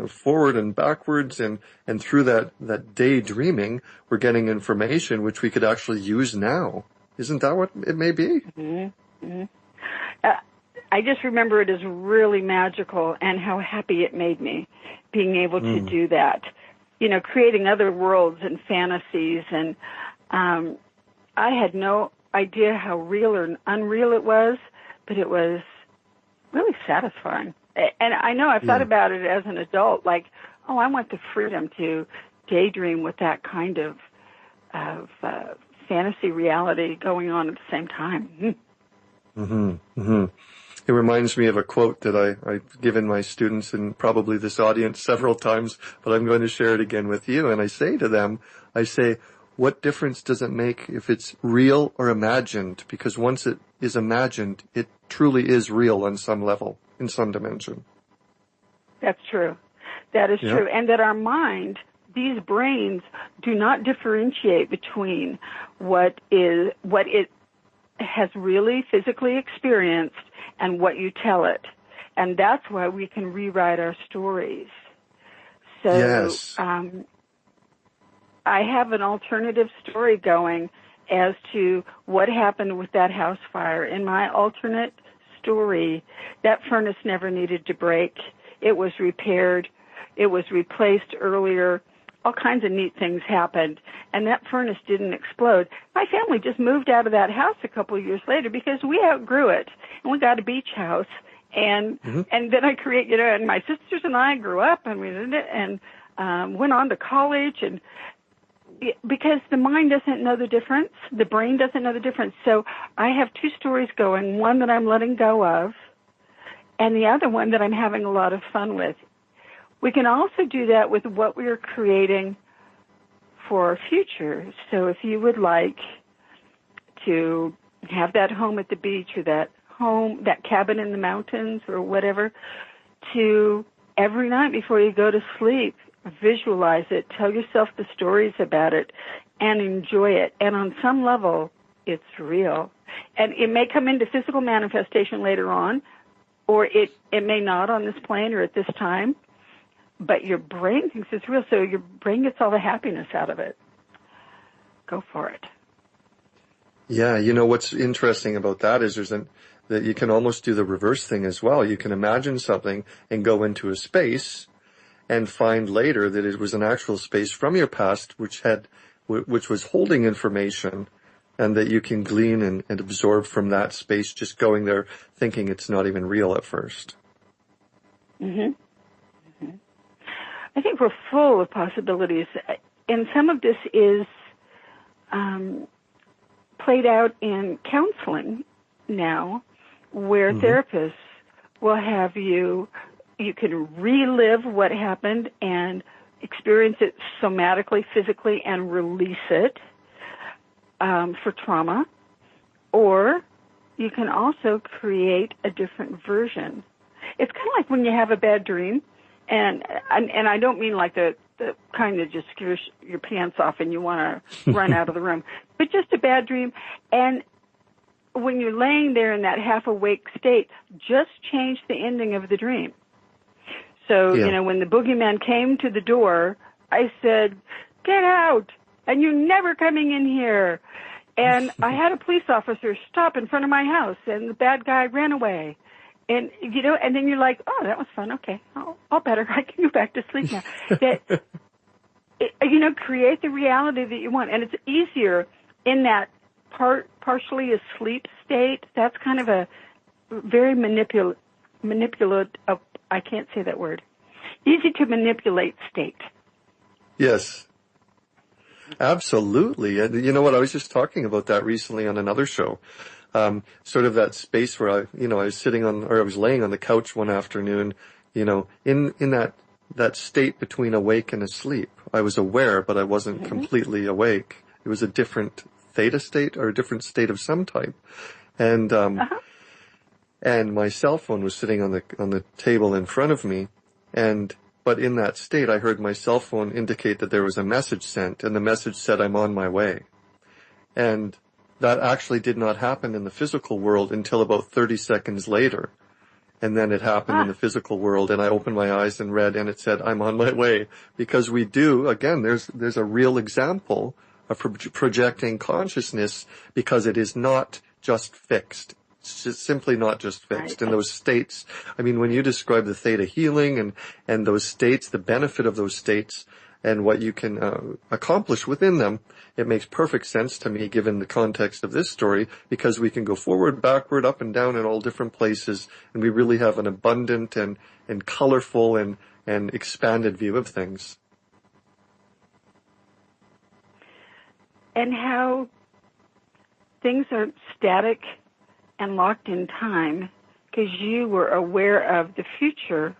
forward and backwards, and through that daydreaming, we're getting information which we could actually use now. Isn't that what it may be? Mm-hmm. Mm-hmm. I just remember it as really magical, and how happy it made me being able to do that. Creating other worlds and fantasies, and I had no idea how real or unreal it was, but it was really satisfying. And I know I've thought about it as an adult, like, I want the freedom to daydream with that kind of fantasy reality going on at the same time. Mm-hmm. Mm-hmm. It reminds me of a quote that I've given my students and probably this audience several times, but I'm going to share it again with you. And I say to them, what difference does it make if it's real or imagined? Because once it is imagined, it truly is real on some level, in some dimension. That's true. That is true. And that our mind, these brains, do not differentiate between what it has really physically experienced and what you tell it. And that's why we can rewrite our stories. So yes. I have an alternative story going as to what happened with that house fire. In my alternate story, that furnace never needed to break. It was repaired. It was replaced earlier. All kinds of neat things happened, and that furnace didn't explode. My family just moved out of that house a couple of years later because we outgrew it, and we got a beach house. And then I and my sisters and I grew up, and we did it, and went on to college, and because the mind doesn't know the difference, the brain doesn't know the difference. So I have two stories going, one that I'm letting go of, and the other one that I'm having a lot of fun with. We can also do that with what we are creating for our future. So if you would like to have that home at the beach, or that cabin in the mountains, or whatever, to every night before you go to sleep, visualize it, tell yourself the stories about it, and enjoy it. And on some level, it's real. And it may come into physical manifestation later on, or it may not on this plane or at this time, but your brain thinks it's real, so your brain gets all the happiness out of it. Go for it. Yeah, you know what's interesting about that is that you can almost do the reverse thing as well. You can imagine something and go into a space and find later that it was an actual space from your past which was holding information, and that you can glean and absorb from that space, just going there thinking it's not even real at first. Mm-hmm. Mm-hmm. I think we're full of possibilities, and some of this is played out in counseling now, where therapists will have you can relive what happened and experience it somatically, physically, and release it for trauma. Or you can also create a different version. It's kind of like when you have a bad dream, and I don't mean like the kind that just scares your pants off and you want to run out of the room, but just a bad dream. And when you're laying there in that half-awake state, just change the ending of the dream. So, when the boogeyman came to the door, I said, "Get out, and you're never coming in here." And I had a police officer stop in front of my house, and the bad guy ran away. And, and then you're like, "Oh, that was fun. Okay, I'll better. I can go back to sleep now." Create the reality that you want. And it's easier in that partially asleep state. That's kind of a very manipulative, I can't say that word. Easy to manipulate state. Yes, absolutely. And you know what? I was just talking about that recently on another show. Sort of that space where I was I was laying on the couch one afternoon, in that state between awake and asleep. I was aware, but I wasn't completely awake. It was a different theta state, or a different state of some type. And, and my cell phone was sitting on the table in front of me. But in that state, I heard my cell phone indicate that there was a message sent, and the message said, "I'm on my way." And that actually did not happen in the physical world until about 30 seconds later. And then it happened in the physical world, and I opened my eyes and read, and it said, "I'm on my way." Because we do, again, there's a real example of projecting consciousness, because it is not just fixed. It's just simply not just fixed. In those states, I mean, when you describe the theta healing and those states, the benefit of those states and what you can accomplish within them, it makes perfect sense to me given the context of this story, because we can go forward, backward, up and down in all different places, and we really have an abundant and colorful and expanded view of things. And how things are static and locked in time, because you were aware of the future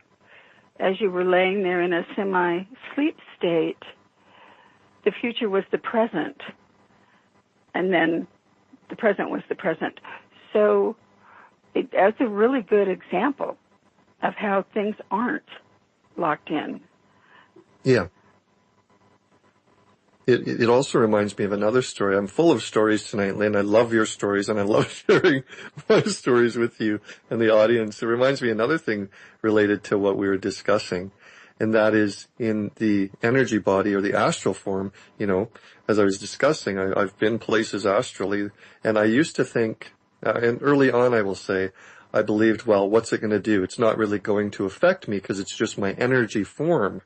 as you were laying there in a semi-sleep state. The future was the present, and then the present was the present. So that's a really good example of how things aren't locked in. Yeah. It also reminds me of another story. I'm full of stories tonight, Lynn. I love your stories, and I love sharing my stories with you and the audience. It reminds me of another thing related to what we were discussing, and that is in the energy body, or the astral form. As I was discussing, I've been places astrally, and I used to think, and early on I will say, I believed, well, what's it going to do? It's not really going to affect me because it's just my energy form.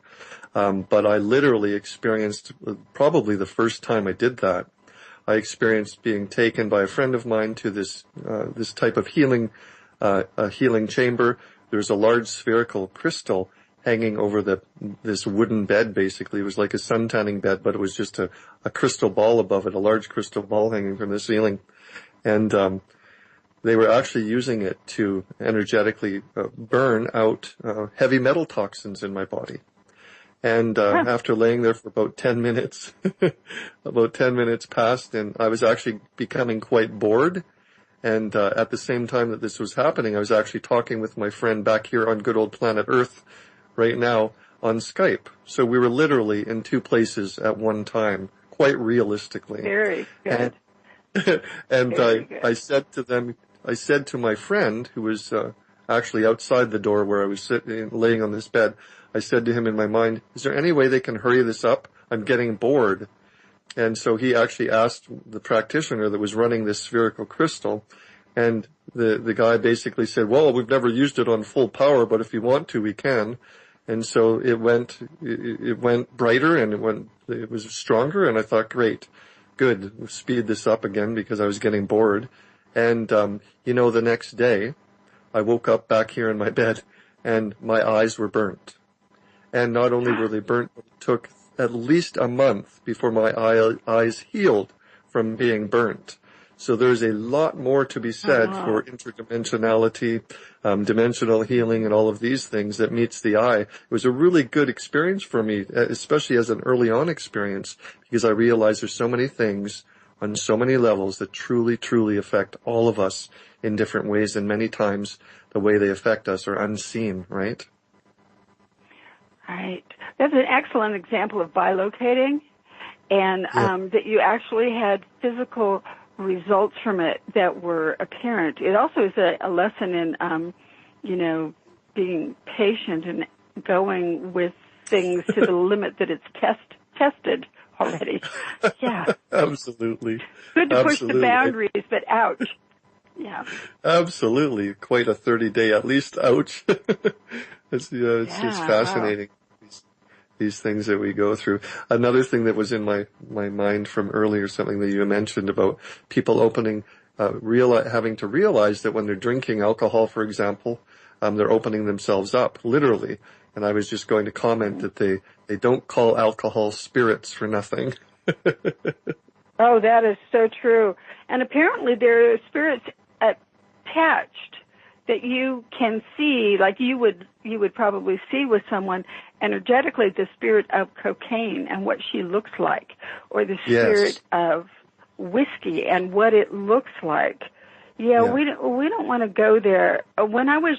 But I literally experienced, probably the first time I did that, I experienced being taken by a friend of mine to this type of healing chamber. There's a large spherical crystal, hanging over this wooden bed. Basically, it was like a sun tanning bed, but it was just a crystal ball above it, a large crystal ball hanging from the ceiling, and they were actually using it to energetically burn out heavy metal toxins in my body. And after laying there for about 10 minutes, about 10 minutes passed, and I was actually becoming quite bored. And at the same time that this was happening, I was actually talking with my friend back here on good old planet Earth right now on Skype. So we were literally in two places at one time, quite realistically. Very good. And I said to my friend, who was actually outside the door where I was sitting, laying on this bed, I said to him in my mind, is there any way they can hurry this up? I'm getting bored. And so he actually asked the practitioner that was running this spherical crystal, and the guy basically said, well, we've never used it on full power, but if you want to, we can. And so it went brighter, and it was stronger, and I thought, great, good, we'll speed this up again because I was getting bored. And, the next day I woke up back here in my bed and my eyes were burnt. And not only were they burnt, but it took at least a month before my eyes healed from being burnt. So there's a lot more to be said for interdimensionality, dimensional healing, and all of these things that meets the eye. It was a really good experience for me, especially as an early on experience, because I realized there's so many things on so many levels that truly, truly affect all of us in different ways, and many times the way they affect us are unseen, right? Right. That's an excellent example of bilocating, and that you actually had physical results from it that were apparent. It also is a lesson in, being patient and going with things to the limit that it's tested already. Yeah. Absolutely. Good to push the boundaries, but ouch. Yeah. Absolutely. Quite a 30-day at least ouch. It's just fascinating. Wow. These things that we go through. Another thing that was in my mind from earlier, something that you mentioned about people having to realize that when they're drinking alcohol, for example, they're opening themselves up, literally. And I was just going to comment that they don't call alcohol spirits for nothing. Oh, that is so true. And apparently there are spirits attached that you can see, like you would probably see with someone energetically, the spirit of cocaine and what she looks like, or the spirit of whiskey and what it looks like. Yeah. We don't want to go there. When I was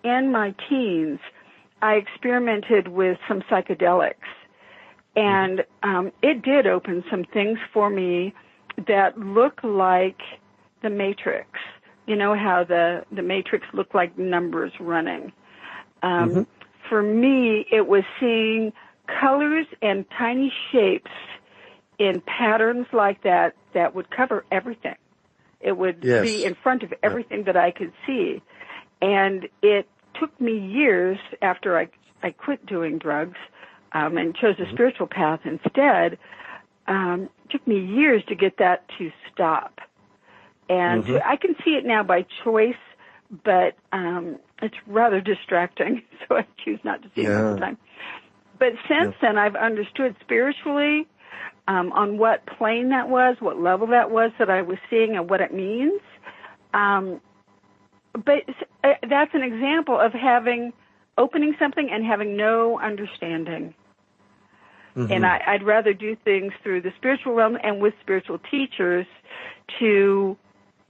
in my teens, I experimented with some psychedelics, and it did open some things for me that look like the Matrix. You know how the Matrix looked like numbers running. For me, it was seeing colors and tiny shapes in patterns like that would cover everything. It would be in front of everything that I could see. And it took me years after I quit doing drugs and chose a spiritual path instead. It took me years to get that to stop. And I can see it now by choice, but it's rather distracting, so I choose not to see it all the time. But since then, I've understood spiritually on what plane that was, what level that was that I was seeing, and what it means. But that's an example of opening something and having no understanding. And I'd rather do things through the spiritual realm and with spiritual teachers to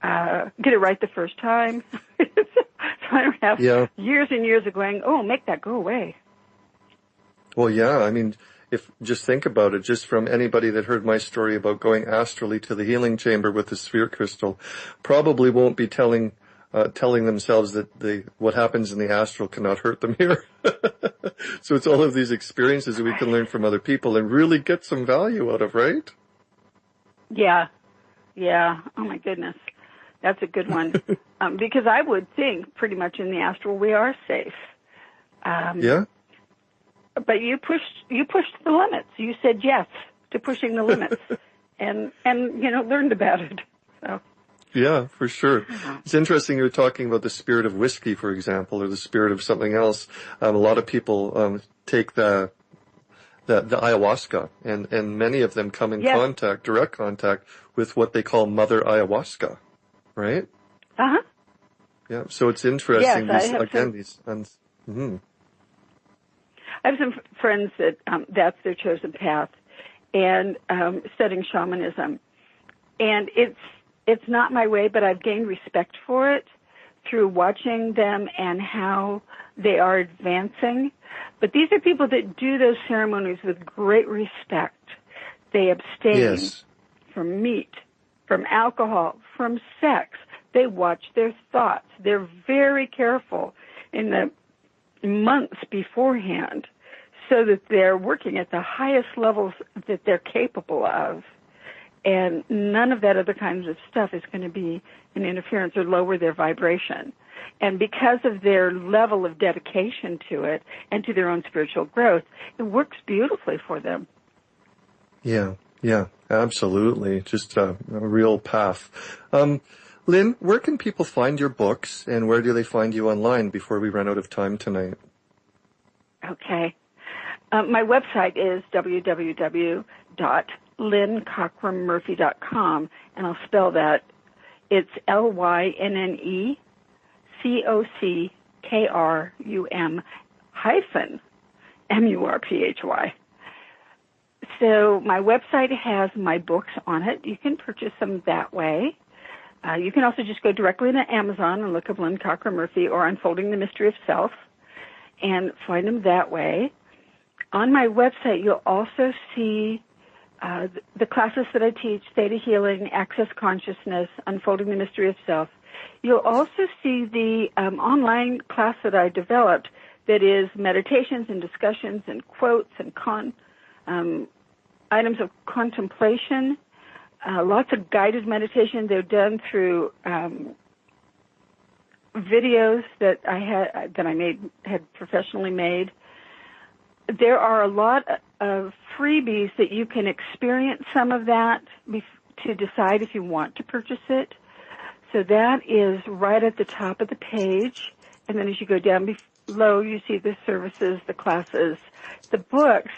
get it right the first time. So I don't have years and years of going, make that go away. Well, yeah, I mean, just think about it, just from anybody that heard my story about going astrally to the healing chamber with the sphere crystal, probably won't be telling themselves that what happens in the astral cannot hurt them here. So it's all of these experiences that we can learn from other people and really get some value out of, right? Yeah. Yeah. Oh my goodness. That's a good one. Because I would think pretty much in the astral we are safe. But you pushed the limits. You said yes to pushing the limits and learned about it. So. Yeah, for sure. It's interesting you're talking about the spirit of whiskey, for example, or the spirit of something else. A lot of people take the ayahuasca, and many of them come in direct contact with what they call Mother Ayahuasca, right? Uh-huh. Yeah, so it's interesting. Yes, I have some friends that that's their chosen path, and studying shamanism. And it's not my way, but I've gained respect for it through watching them and how they are advancing. But these are people that do those ceremonies with great respect. They abstain from meat, from alcohol, from sex. They watch their thoughts. They're very careful in the months beforehand so that they're working at the highest levels that they're capable of. And none of that other kinds of stuff is going to be an interference or lower their vibration. And because of their level of dedication to it and to their own spiritual growth, it works beautifully for them. Yeah, absolutely. Just a real path. Lynn, where can people find your books, and where do they find you online before we run out of time tonight? Okay. My website is www.lynncockrumurphy.com, and I'll spell that. It's LYNNECOCKRUM-MURPHY. So my website has my books on it. You can purchase them that way. You can also just go directly to Amazon and look up Lynn Cockrum Murphy or Unfolding the Mystery of Self and find them that way. On my website, you'll also see the classes that I teach, Theta Healing, Access Consciousness, Unfolding the Mystery of Self. You'll also see the online class that I developed that is meditations and discussions and quotes and items of contemplation, lots of guided meditation. They're done through videos that I had professionally made. There are a lot of freebies that you can experience some of that to decide if you want to purchase it. So that is right at the top of the page. And then as you go down below, you see the services, the classes, the books,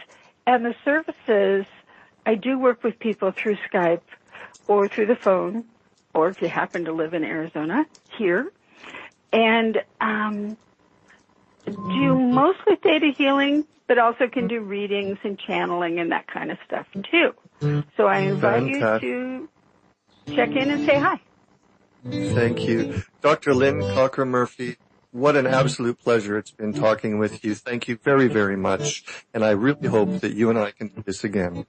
and the services. I do work with people through Skype or through the phone, or if you happen to live in Arizona, here. And do mostly theta healing, but also can do readings and channeling and that kind of stuff too. So I invite you to check in and say hi. Thank you. Dr. Lynn Cockrum Murphy, what an absolute pleasure it's been talking with you. Thank you very, very much. And I really hope that you and I can do this again.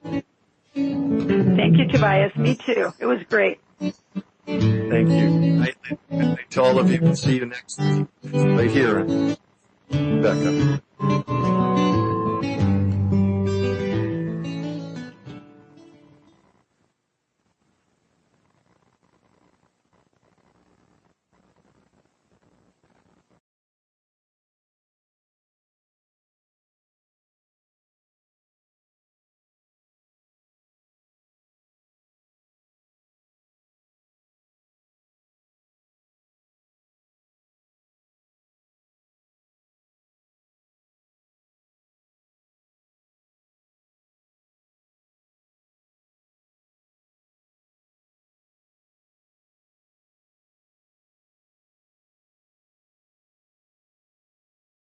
Thank you, Tobias. Me too. It was great. Thank you. Good night to all of you. See you next week right here. Becca.